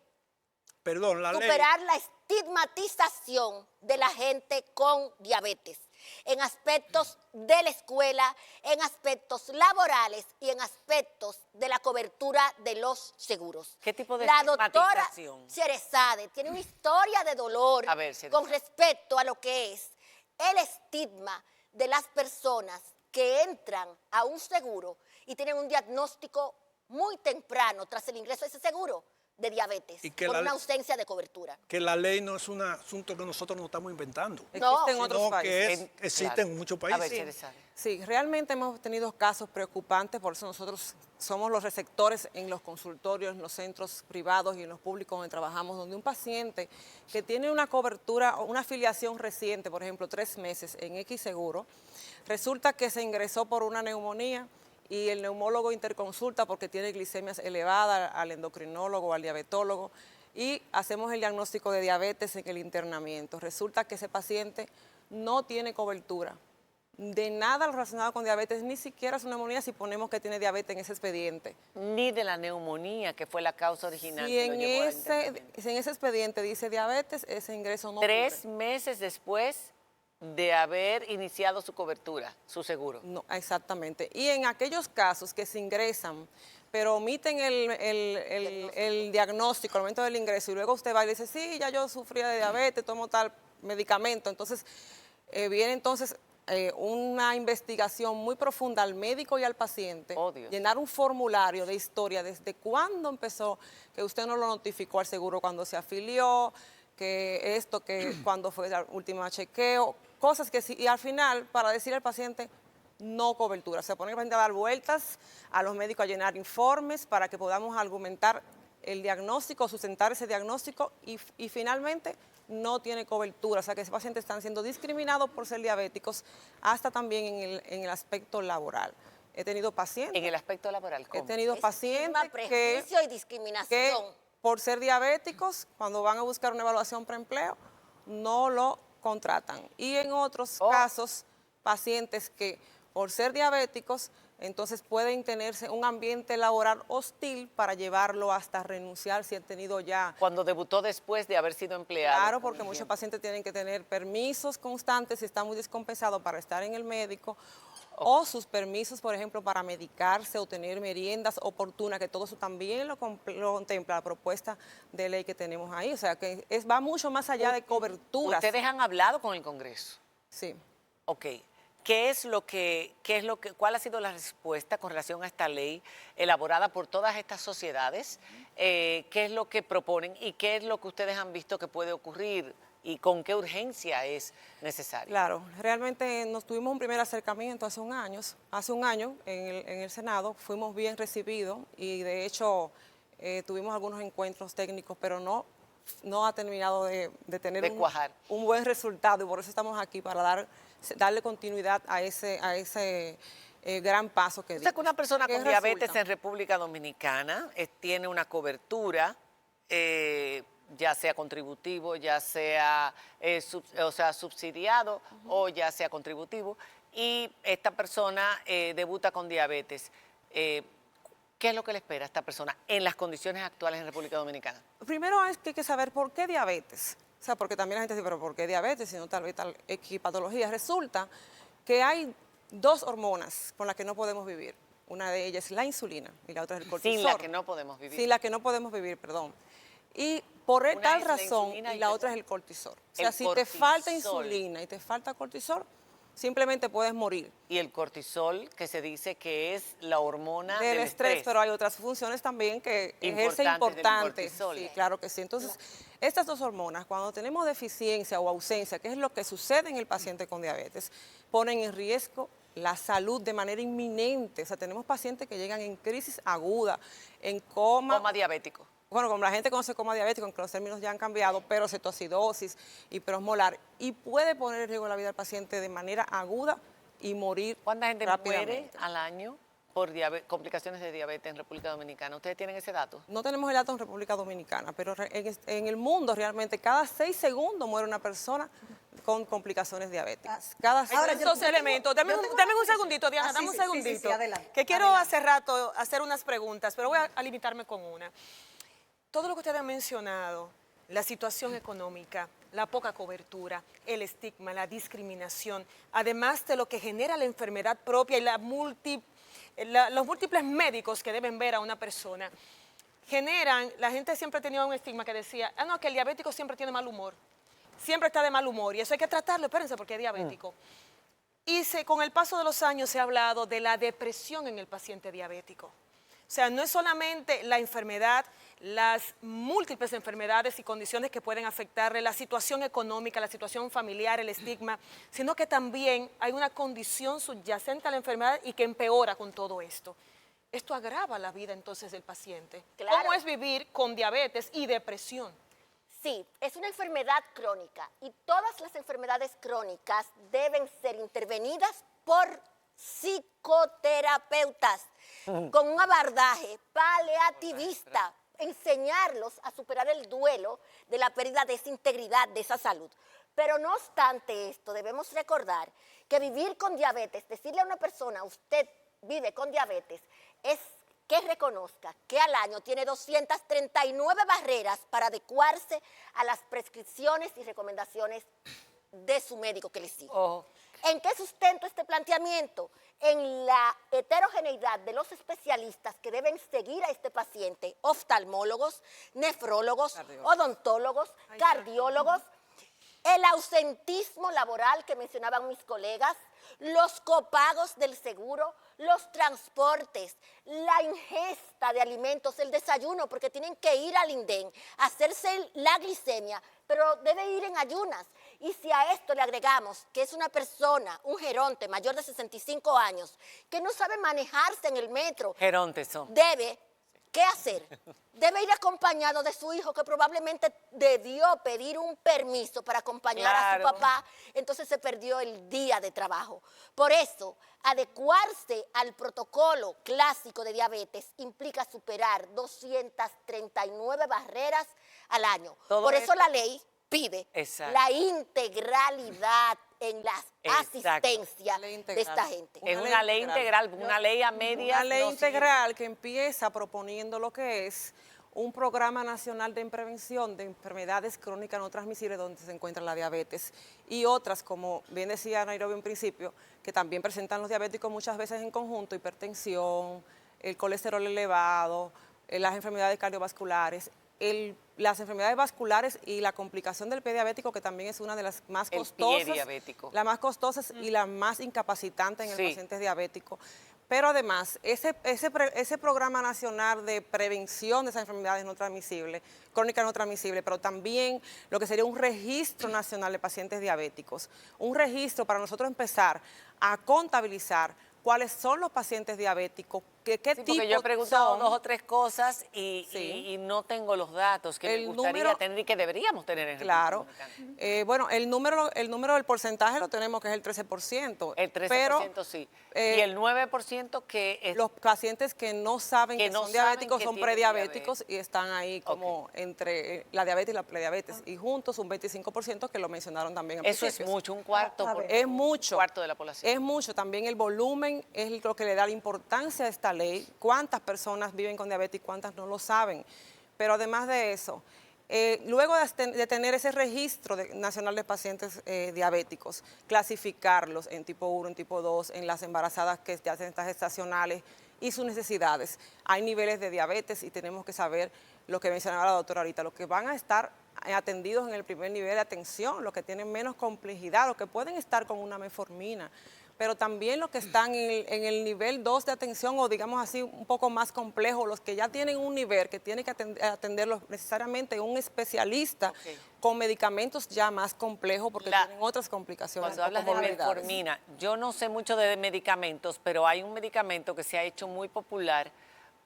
Speaker 7: Perdón, la ley...
Speaker 4: superar la estigmatización de la gente con diabetes en aspectos de la escuela, en aspectos laborales y en aspectos de la cobertura de los seguros.
Speaker 2: ¿Qué tipo de
Speaker 4: La doctora
Speaker 2: estigmatización?
Speaker 4: Cherezade tiene una historia de dolor
Speaker 2: A ver, Cherezade.
Speaker 4: con respecto a lo que es el estigma de las personas que entran a un seguro y tienen un diagnóstico muy temprano tras el ingreso a ese seguro de diabetes,
Speaker 7: Y que
Speaker 4: por
Speaker 7: la-
Speaker 4: una ausencia de cobertura.
Speaker 7: Que la ley no es un asunto que nosotros no estamos inventando,
Speaker 4: No,
Speaker 3: Existen otros
Speaker 7: sino
Speaker 3: países.
Speaker 7: que existe
Speaker 2: Claro.
Speaker 7: en muchos
Speaker 2: A ver,
Speaker 7: países.
Speaker 2: Cherezade.
Speaker 3: Sí, realmente hemos tenido casos preocupantes, por eso nosotros somos los receptores en los consultorios, en los centros privados y en los públicos donde trabajamos, donde un paciente que tiene una cobertura o una afiliación reciente, por ejemplo, 3 meses en X seguro, resulta que se ingresó por una neumonía y el neumólogo interconsulta porque tiene glicemias elevadas al endocrinólogo o al diabetólogo y hacemos el diagnóstico de diabetes en el internamiento. Resulta que ese paciente no tiene cobertura de nada relacionado con diabetes, ni siquiera su neumonía si ponemos que tiene diabetes en ese expediente.
Speaker 2: Ni de la neumonía, que fue la causa original
Speaker 3: Si
Speaker 2: que lo
Speaker 3: en
Speaker 2: llevó al
Speaker 3: ese,
Speaker 2: internamiento.
Speaker 3: si en ese expediente dice diabetes, ese ingreso no
Speaker 2: 3
Speaker 3: cubre.
Speaker 2: meses después de haber iniciado su cobertura, su seguro.
Speaker 3: No, exactamente. Y en aquellos casos que se ingresan, pero omiten el diagnóstico al momento del ingreso y luego usted va y le dice, sí, ya yo sufría de diabetes, tomo tal medicamento, entonces viene entonces una investigación muy profunda al médico y al paciente,
Speaker 2: Oh, Dios.
Speaker 3: llenar un formulario de historia desde cuándo empezó, que usted no lo notificó al seguro cuando se afilió, que esto, que cuando fue el último chequeo, cosas que sí, y al final, para decir al paciente, no cobertura. Se pone el paciente a dar vueltas a los médicos a llenar informes para que podamos argumentar el diagnóstico, sustentar ese diagnóstico y finalmente no tiene cobertura. O sea que ese paciente están siendo discriminados por ser diabéticos hasta también en el aspecto laboral. He tenido pacientes,
Speaker 2: En el aspecto laboral,
Speaker 3: he
Speaker 2: ¿cómo?
Speaker 3: tenido pacientes
Speaker 4: Estigma,
Speaker 3: que
Speaker 4: prejuicio y discriminación.
Speaker 3: por ser diabéticos, cuando van a buscar una evaluación preempleo, no lo contratan. Y en otros casos, pacientes que por ser diabéticos, entonces pueden tenerse un ambiente laboral hostil para llevarlo hasta renunciar si han tenido ya.
Speaker 2: Cuando debutó después de haber sido empleado.
Speaker 3: Claro, porque muchos pacientes tienen que tener permisos constantes y están muy descompensados para estar en el médico. O sus permisos, por ejemplo, para medicarse o tener meriendas oportunas, que todo eso también lo contempla la propuesta de ley que tenemos ahí. O sea, que va mucho más allá de coberturas.
Speaker 2: Ustedes han hablado con el Congreso.
Speaker 3: Sí.
Speaker 2: Ok. ¿Cuál ha sido la respuesta con relación a esta ley elaborada por todas estas sociedades? ¿Qué es lo que proponen y qué es lo que ustedes han visto que puede ocurrir y con qué urgencia es necesario?
Speaker 3: Claro, realmente nos tuvimos un primer acercamiento hace un año en el Senado, fuimos bien recibidos y de hecho tuvimos algunos encuentros técnicos, pero no ha terminado de tener
Speaker 2: De cuajar.
Speaker 3: un buen resultado y por eso estamos aquí para darle continuidad a ese gran paso que
Speaker 2: O sea, que una persona
Speaker 3: ¿Qué
Speaker 2: con diabetes
Speaker 3: resulta?
Speaker 2: en República Dominicana tiene una cobertura ya sea contributivo, ya sea, subsidiado o ya sea contributivo, y esta persona debuta con diabetes. ¿Qué es lo que le espera a esta persona en las condiciones actuales en República Dominicana?
Speaker 3: Primero es que hay que saber por qué diabetes. O sea, porque también la gente dice, pero ¿por qué diabetes? Si no, tal vez tal equipatología. Resulta que hay dos hormonas con las que no podemos vivir. Una de ellas es la insulina y la otra es el cortisol.
Speaker 2: Sin la que no podemos vivir.
Speaker 3: Sin la que no podemos vivir, perdón. Y por tal razón,
Speaker 2: insulina
Speaker 3: y la otra es el cortisol. O sea,
Speaker 2: El
Speaker 3: si te falta
Speaker 2: cortisol.
Speaker 3: insulina y te falta cortisol, simplemente puedes morir.
Speaker 2: Y el cortisol, que se dice que es la hormona
Speaker 3: Del
Speaker 2: del
Speaker 3: estrés, pero hay otras funciones también que ejercen
Speaker 2: Importantes del
Speaker 3: importantes.
Speaker 2: cortisol.
Speaker 3: Sí, claro que sí. Entonces, estas dos hormonas, cuando tenemos deficiencia o ausencia, que es lo que sucede en el paciente con diabetes, ponen en riesgo la salud de manera inminente. O sea, tenemos pacientes que llegan en crisis aguda, en coma.
Speaker 2: Coma diabético.
Speaker 3: Bueno, como la gente conoce coma diabético, aunque los términos ya han cambiado, pero cetoacidosis, hiperosmolar, y puede poner en riesgo la vida del paciente de manera aguda y morir
Speaker 2: ¿Cuánta gente
Speaker 3: rápidamente.
Speaker 2: muere al año por complicaciones de diabetes en República Dominicana? ¿Ustedes tienen ese dato?
Speaker 3: No tenemos el dato en República Dominicana, pero en el mundo realmente cada 6 segundos muere una persona con complicaciones diabéticas. Cada
Speaker 8: Ahora,
Speaker 3: esos elementos. Dame un segundito, Diana,
Speaker 8: Ah,
Speaker 3: dame un
Speaker 8: sí,
Speaker 3: segundito.
Speaker 8: sí, adelante.
Speaker 3: Que quiero
Speaker 8: Adelante.
Speaker 3: hace rato hacer unas preguntas, pero voy a limitarme con una. Todo lo que ustedes han mencionado, la situación económica, la poca cobertura, el estigma, la discriminación, además de lo que genera la enfermedad propia y los múltiples médicos que deben ver a una persona, la gente siempre ha tenido un estigma que decía, no, que el diabético siempre tiene mal humor, siempre está de mal humor y eso hay que tratarlo, espérense, porque es diabético. Y con el paso de los años se ha hablado de la depresión en el paciente diabético. O sea, no es solamente la enfermedad, las múltiples enfermedades y condiciones que pueden afectarle, la situación económica, la situación familiar, el estigma, sino que también hay una condición subyacente a la enfermedad y que empeora con todo esto. Esto agrava la vida entonces del paciente.
Speaker 4: Claro.
Speaker 3: ¿Cómo es vivir con diabetes y depresión?
Speaker 4: Sí, es una enfermedad crónica y todas las enfermedades crónicas deben ser intervenidas por psicoterapeutas con un abordaje paliativista, enseñarlos a superar el duelo de la pérdida de esa integridad, de esa salud. Pero no obstante esto, debemos recordar que vivir con diabetes, decirle a una persona, usted vive con diabetes, es que reconozca que al año tiene 239 barreras para adecuarse a las prescripciones y recomendaciones de su médico que le sigue.
Speaker 2: Oh.
Speaker 4: ¿En qué sustento este planteamiento? En la heterogeneidad de los especialistas que deben seguir a este paciente, oftalmólogos, nefrólogos, odontólogos, cardiólogos, el ausentismo laboral que mencionaban mis colegas, los copagos del seguro, los transportes, la ingesta de alimentos, el desayuno, porque tienen que ir al INDEN, hacerse la glicemia, pero debe ir en ayunas. Y si a esto le agregamos que es una persona, un geronte mayor de 65 años, que no sabe manejarse en el metro,
Speaker 2: Gerontes son.
Speaker 4: ¿qué hacer? Debe ir acompañado de su hijo, que probablemente debió pedir un permiso para acompañar a su papá, entonces se perdió el día de trabajo. Por eso, adecuarse al protocolo clásico de diabetes implica superar 239 barreras al año. Por eso la ley pide la integralidad en la asistencia de esta gente.
Speaker 2: Es una ley integral, una ley a medias.
Speaker 3: Una ley integral que empieza proponiendo lo que es un programa nacional de prevención de enfermedades crónicas no transmisibles donde se encuentra la diabetes y otras, como bien decía Nairobi en principio, que también presentan los diabéticos muchas veces en conjunto, hipertensión, el colesterol elevado, las enfermedades cardiovasculares, las enfermedades vasculares y la complicación del pie diabético, que también es una de las más costosas.
Speaker 2: El pie diabético.
Speaker 3: Las más costosas y la más incapacitante en el paciente diabético. Pero además, ese programa nacional de prevención de esas enfermedades no transmisibles, crónicas no transmisibles, pero también lo que sería un registro nacional de pacientes diabéticos, un registro para nosotros empezar a contabilizar cuáles son los pacientes diabéticos, qué
Speaker 2: Sí,
Speaker 3: tipo
Speaker 2: porque yo he preguntado
Speaker 3: son.
Speaker 2: 2 o 3 cosas y,
Speaker 3: Sí.
Speaker 2: y no tengo los datos que me
Speaker 3: El
Speaker 2: gustaría
Speaker 3: número-
Speaker 2: tener y que deberíamos tener en
Speaker 3: Claro.
Speaker 2: República Dominicana.
Speaker 3: Bueno, el número del porcentaje lo tenemos que es el 13%.
Speaker 2: El 13%
Speaker 3: pero,
Speaker 2: sí.
Speaker 3: eh,
Speaker 2: Y el 9% que es
Speaker 3: los pacientes que no saben
Speaker 2: Que
Speaker 3: que
Speaker 2: no
Speaker 3: son
Speaker 2: saben
Speaker 3: diabéticos
Speaker 2: que
Speaker 3: son
Speaker 2: tienen
Speaker 3: prediabéticos y están ahí como
Speaker 2: Ok.
Speaker 3: entre la diabetes y la prediabetes. Y juntos un 25% que lo mencionaron también. Al
Speaker 2: eso es
Speaker 3: principio.
Speaker 2: mucho, un cuarto,
Speaker 3: Es mucho.
Speaker 2: un cuarto de la población.
Speaker 3: Es mucho. También el volumen es lo que le da la importancia a esta ley. Cuántas personas viven con diabetes y cuántas no lo saben. Pero además de eso, luego de tener ese registro nacional de pacientes diabéticos, clasificarlos en tipo 1, en tipo 2, en las embarazadas que ya hacen estas gestacionales y sus necesidades. Hay niveles de diabetes y tenemos que saber lo que mencionaba la doctora ahorita, los que van a estar atendidos en el primer nivel de atención, los que tienen menos complejidad, los que pueden estar con una metformina, pero también los que están en el nivel 2 de atención o digamos así un poco más complejo, los que ya tienen un nivel que tiene que atenderlos necesariamente un especialista con medicamentos ya más complejos porque tienen otras complicaciones.
Speaker 2: Cuando hablas de
Speaker 3: comorbilidades.
Speaker 2: metformina, yo no sé mucho de medicamentos, pero hay un medicamento que se ha hecho muy popular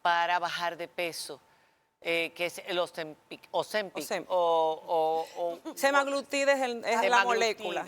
Speaker 2: para bajar de peso, que es el Ozempic,
Speaker 3: Semaglutide es la
Speaker 2: semaglutide.
Speaker 3: molécula.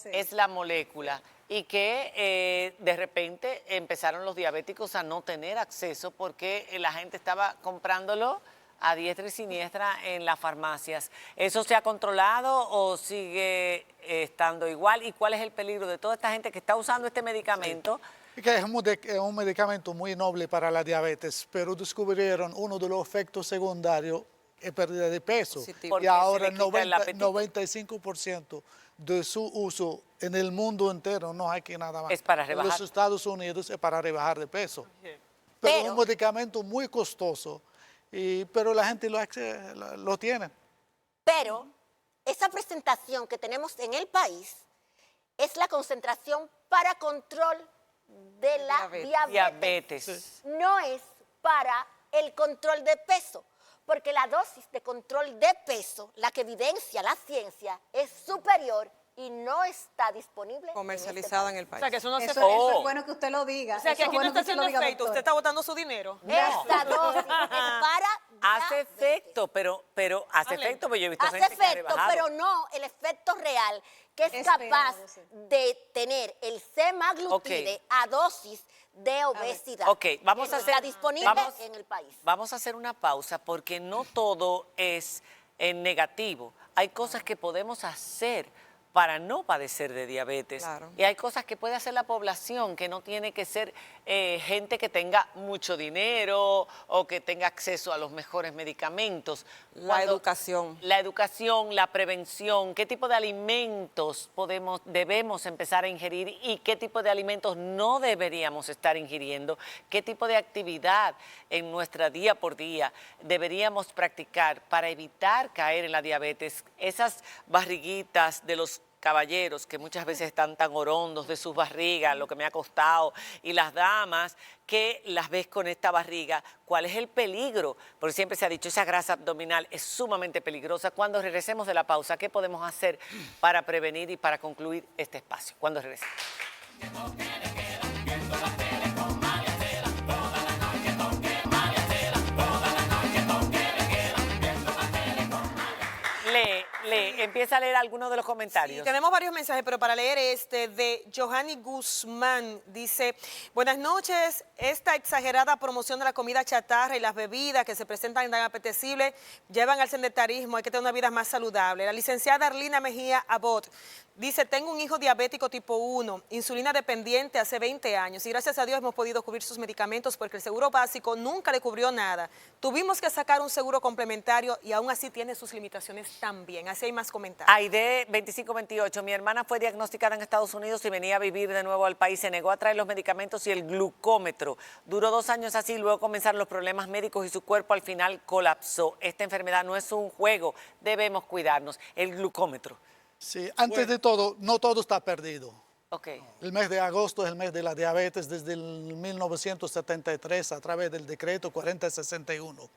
Speaker 2: Es la molécula. Y que de repente empezaron los diabéticos a no tener acceso porque la gente estaba comprándolo a diestra y siniestra en las farmacias. ¿Eso se ha controlado o sigue estando igual? ¿Y cuál es el peligro de toda esta gente que está usando este medicamento?
Speaker 6: Que es un medicamento muy noble para la diabetes, pero descubrieron uno de los efectos secundarios es pérdida de peso.
Speaker 3: Positivo.
Speaker 2: Porque
Speaker 6: Y ahora
Speaker 2: se le quita el apetito.
Speaker 6: 95% de su uso en el mundo entero, no aquí nada más.
Speaker 2: Es para
Speaker 6: En
Speaker 2: rebajar.
Speaker 6: los Estados Unidos es para rebajar de peso. Pero es
Speaker 4: Pero-
Speaker 6: un medicamento muy costoso, pero la gente lo tiene.
Speaker 4: Pero esa presentación que tenemos en el país es la concentración para control de la
Speaker 2: Diabetes.
Speaker 4: No es para el control de peso, porque la dosis de control de peso, la que evidencia la ciencia, es superior y no está disponible
Speaker 3: Comercializada en el
Speaker 5: O
Speaker 3: país.
Speaker 5: sea, que eso no
Speaker 2: Eso-
Speaker 5: eso
Speaker 2: Oh.
Speaker 5: es bueno que usted lo diga.
Speaker 3: O sea, que
Speaker 5: Eso es
Speaker 3: aquí no
Speaker 5: bueno
Speaker 3: está
Speaker 5: que usted
Speaker 3: haciendo
Speaker 5: lo diga,
Speaker 3: efecto,
Speaker 5: doctor.
Speaker 3: usted está botando su dinero.
Speaker 4: Esta dosis es para
Speaker 2: Hace
Speaker 4: diabetes.
Speaker 2: efecto, pero hace efecto, porque yo he visto
Speaker 4: Hace
Speaker 2: gente que ha
Speaker 4: efecto,
Speaker 2: rebajado.
Speaker 4: pero no el efecto real, que es
Speaker 5: Esperado,
Speaker 4: capaz
Speaker 5: sí.
Speaker 4: de tener el semaglutide
Speaker 2: Ok.
Speaker 4: a dosis de obesidad.
Speaker 2: Ok, vamos
Speaker 4: que
Speaker 2: a
Speaker 4: no
Speaker 2: hacer...
Speaker 4: está disponible
Speaker 2: vamos-
Speaker 4: en el país.
Speaker 2: Vamos a hacer una pausa porque no todo es negativo. Hay cosas que podemos hacer para no padecer de diabetes.
Speaker 3: Claro.
Speaker 2: Y hay cosas que puede hacer la población, que no tiene que ser gente que tenga mucho dinero o que tenga acceso a los mejores medicamentos.
Speaker 3: La educación.
Speaker 2: La educación, la prevención, qué tipo de alimentos debemos empezar a ingerir y qué tipo de alimentos no deberíamos estar ingiriendo, qué tipo de actividad en nuestra día por día deberíamos practicar para evitar caer en la diabetes. Esas barriguitas de los caballeros que muchas veces están tan orondos de sus barrigas, lo que me ha costado, y las damas que las ves con esta barriga, ¿cuál es el peligro? Porque siempre se ha dicho, esa grasa abdominal es sumamente peligrosa. Cuando regresemos de la pausa, ¿qué podemos hacer para prevenir y para concluir este espacio? Cuando regresemos. Empieza a leer algunos de los comentarios.
Speaker 8: Sí, tenemos varios mensajes, pero para leer este de Johanny Guzmán, dice, buenas noches, esta exagerada promoción de la comida chatarra y las bebidas que se presentan tan apetecibles llevan al sedentarismo, hay que tener una vida más saludable. La licenciada Arlina Mejía Abot dice, tengo un hijo diabético tipo 1, insulina dependiente hace 20 años y gracias a Dios hemos podido cubrir sus medicamentos porque el seguro básico nunca le cubrió nada. Tuvimos que sacar un seguro complementario y aún así tiene sus limitaciones también. Así hay más comentarios.
Speaker 2: Aide 2528, mi hermana fue diagnosticada en Estados Unidos y venía a vivir de nuevo al país. Se negó a traer los medicamentos y el glucómetro. Duró 2 años así, luego comenzaron los problemas médicos y su cuerpo al final colapsó. Esta enfermedad no es un juego, debemos cuidarnos. El glucómetro.
Speaker 6: Sí, antes de todo, no todo está perdido.
Speaker 2: Ok.
Speaker 6: El mes de agosto es el mes de la diabetes desde el 1973 a través del decreto 4061.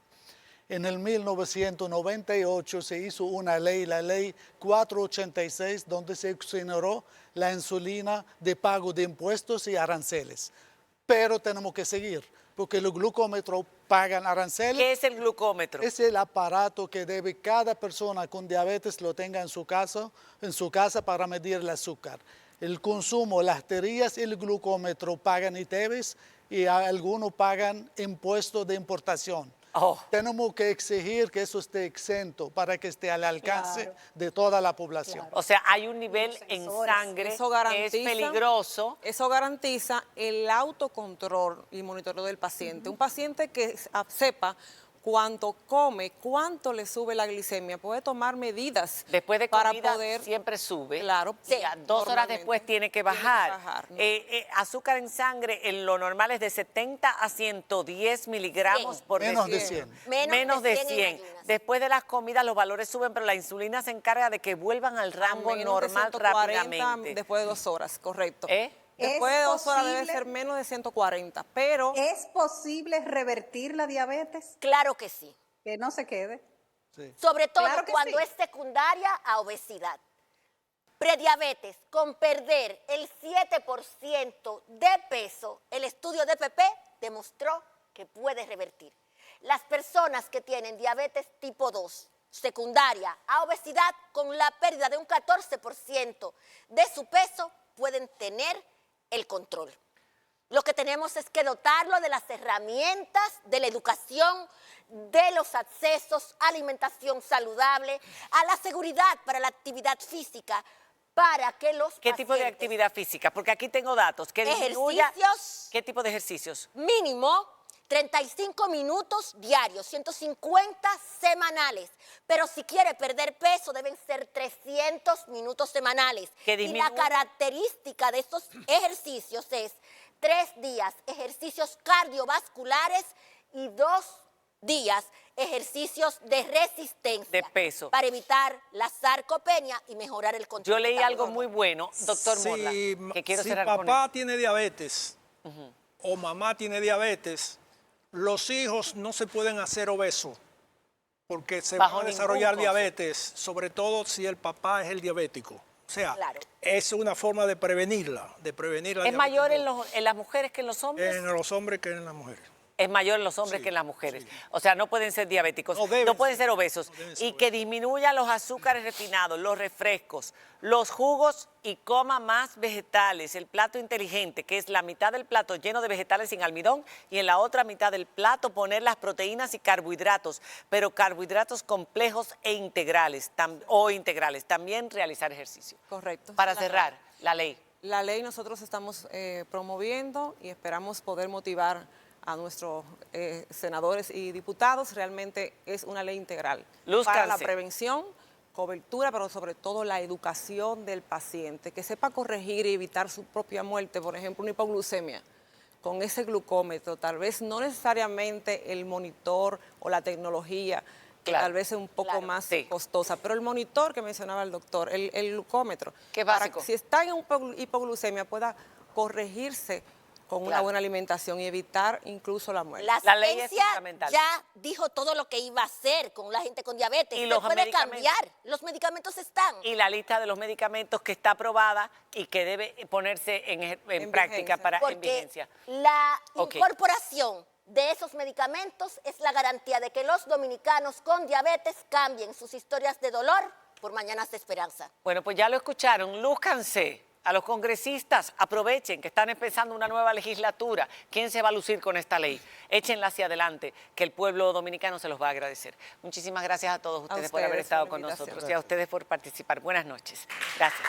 Speaker 6: En el 1998 se hizo una ley, la ley 486, donde se exoneró la insulina de pago de impuestos y aranceles. pero tenemos que seguir, porque los glucómetros pagan aranceles.
Speaker 2: ¿Qué es el glucómetro?
Speaker 6: Es el aparato que debe cada persona con diabetes lo tenga en su casa para medir el azúcar. El consumo, las teorías y el glucómetro pagan ITEVES y algunos pagan impuestos de importación.
Speaker 2: Oh.
Speaker 6: Tenemos que exigir que eso esté exento para que esté al alcance de toda la población.
Speaker 2: O sea, hay un nivel en sangre que es peligroso.
Speaker 3: Eso garantiza el autocontrol y monitoreo del paciente. Un paciente que sepa cuánto come, cuánto le sube la glicemia, puede tomar medidas
Speaker 2: Después de
Speaker 3: para
Speaker 2: comida
Speaker 3: poder
Speaker 2: siempre sube.
Speaker 3: Claro,
Speaker 2: Sí, 2 horas
Speaker 3: normalmente
Speaker 2: después tiene que bajar.
Speaker 3: ¿no?
Speaker 2: Azúcar en sangre, en lo normal es de 70 a 110 miligramos por
Speaker 6: Menos de
Speaker 2: decilitro.
Speaker 6: 100.
Speaker 2: Menos de
Speaker 4: en
Speaker 2: 100.
Speaker 4: ayunas.
Speaker 2: Después de las comidas los valores suben, pero la insulina se encarga de que vuelvan al rango
Speaker 3: menos de
Speaker 2: normal
Speaker 3: 140
Speaker 2: rápidamente.
Speaker 3: después de 2 horas, correcto.
Speaker 5: ¿Es
Speaker 3: Después de 2 horas debe
Speaker 5: posible?
Speaker 3: ser menos de 140, pero
Speaker 5: ¿Es posible revertir la diabetes?
Speaker 4: Claro que sí.
Speaker 5: Que no se quede.
Speaker 4: Sobre todo
Speaker 5: Claro que
Speaker 4: cuando
Speaker 5: sí.
Speaker 4: es secundaria a obesidad. Prediabetes, con perder el 7% de peso, el estudio de PP demostró que puede revertir. Las personas que tienen diabetes tipo 2, secundaria a obesidad, con la pérdida de un 14% de su peso, pueden tener el control. Lo que tenemos es que dotarlo de las herramientas, de la educación, de los accesos a alimentación saludable, a la seguridad para la actividad física, para que los
Speaker 2: ¿Qué tipo de
Speaker 4: pacientes-
Speaker 2: actividad física? Porque aquí tengo datos. Que disminuya-
Speaker 4: Ejercicios.
Speaker 2: ¿Qué tipo de ejercicios?
Speaker 4: Mínimo 35 minutos diarios, 150 semanales. Pero si quiere perder peso, deben ser 300 minutos semanales.
Speaker 2: Que
Speaker 4: Y la
Speaker 2: disminuya.
Speaker 4: característica de estos ejercicios es 3 días ejercicios cardiovasculares y 2 días ejercicios de resistencia.
Speaker 2: De peso.
Speaker 4: Para evitar la sarcopenia y mejorar el control.
Speaker 2: Yo leí algo
Speaker 4: metabólico.
Speaker 2: muy bueno, doctor Morla, que quiero
Speaker 7: si
Speaker 2: cerrar con él.
Speaker 7: papá tiene diabetes o mamá tiene diabetes, los hijos no se pueden hacer obesos porque se
Speaker 2: Bajo
Speaker 7: va a
Speaker 2: ningún
Speaker 7: desarrollar
Speaker 2: concepto.
Speaker 7: diabetes, sobre todo si el papá es el diabético. O sea,
Speaker 4: Claro.
Speaker 7: es una forma de prevenirla,
Speaker 2: ¿Es mayor en las mujeres que en los hombres?
Speaker 7: en los hombres que en las mujeres.
Speaker 2: Es mayor en los hombres que en las mujeres. O sea, no pueden ser diabéticos,
Speaker 7: No deben
Speaker 2: no pueden
Speaker 7: ser.
Speaker 2: ser obesos.
Speaker 7: No deben ser
Speaker 2: Y que
Speaker 7: obesos.
Speaker 2: disminuya los azúcares refinados, los refrescos, los jugos y coma más vegetales. El plato inteligente, que es la mitad del plato lleno de vegetales sin almidón y en la otra mitad del plato poner las proteínas y carbohidratos, pero carbohidratos complejos e integrales, integrales. También realizar ejercicio.
Speaker 3: correcto.
Speaker 2: Para
Speaker 3: La-
Speaker 2: cerrar, la ley.
Speaker 3: La ley nosotros estamos promoviendo y esperamos poder motivar a nuestros senadores y diputados. Realmente es una ley integral para la
Speaker 2: Lúzcanse.
Speaker 3: prevención, cobertura, pero sobre todo la educación del paciente, que sepa corregir y evitar su propia muerte, por ejemplo, una hipoglucemia. Con ese glucómetro, tal vez no necesariamente el monitor o la tecnología, que
Speaker 2: Claro.
Speaker 3: tal vez es un poco
Speaker 4: Claro.
Speaker 3: más
Speaker 2: Sí.
Speaker 3: costosa, pero el monitor que mencionaba el doctor, el glucómetro,
Speaker 2: Qué
Speaker 3: para
Speaker 2: básico.
Speaker 3: que si está en hipoglucemia pueda corregirse con una
Speaker 2: Claro.
Speaker 3: buena alimentación y evitar incluso la muerte.
Speaker 2: La ley es
Speaker 4: ciencia
Speaker 2: fundamental.
Speaker 4: ya dijo todo lo que iba a hacer con la gente con diabetes.
Speaker 2: Y
Speaker 4: Se
Speaker 2: los
Speaker 4: puede
Speaker 2: medicamentos.
Speaker 4: cambiar. Los medicamentos están.
Speaker 2: Y la lista de los medicamentos que está aprobada y que debe ponerse en práctica
Speaker 3: vigencia.
Speaker 2: para en
Speaker 4: Porque
Speaker 2: vigencia.
Speaker 4: la
Speaker 2: Ok.
Speaker 4: incorporación de esos medicamentos es la garantía de que los dominicanos con diabetes cambien sus historias de dolor por mañanas de esperanza.
Speaker 2: Bueno, pues ya lo escucharon, lúzcanse. A los congresistas, aprovechen que están empezando una nueva legislatura. ¿Quién se va a lucir con esta ley? Échenla hacia adelante, que el pueblo dominicano se los va a agradecer. Muchísimas gracias a todos ustedes por haber
Speaker 3: ustedes
Speaker 2: estado
Speaker 3: por la
Speaker 2: con
Speaker 3: invitación.
Speaker 2: nosotros y a ustedes por participar. Buenas noches. Gracias.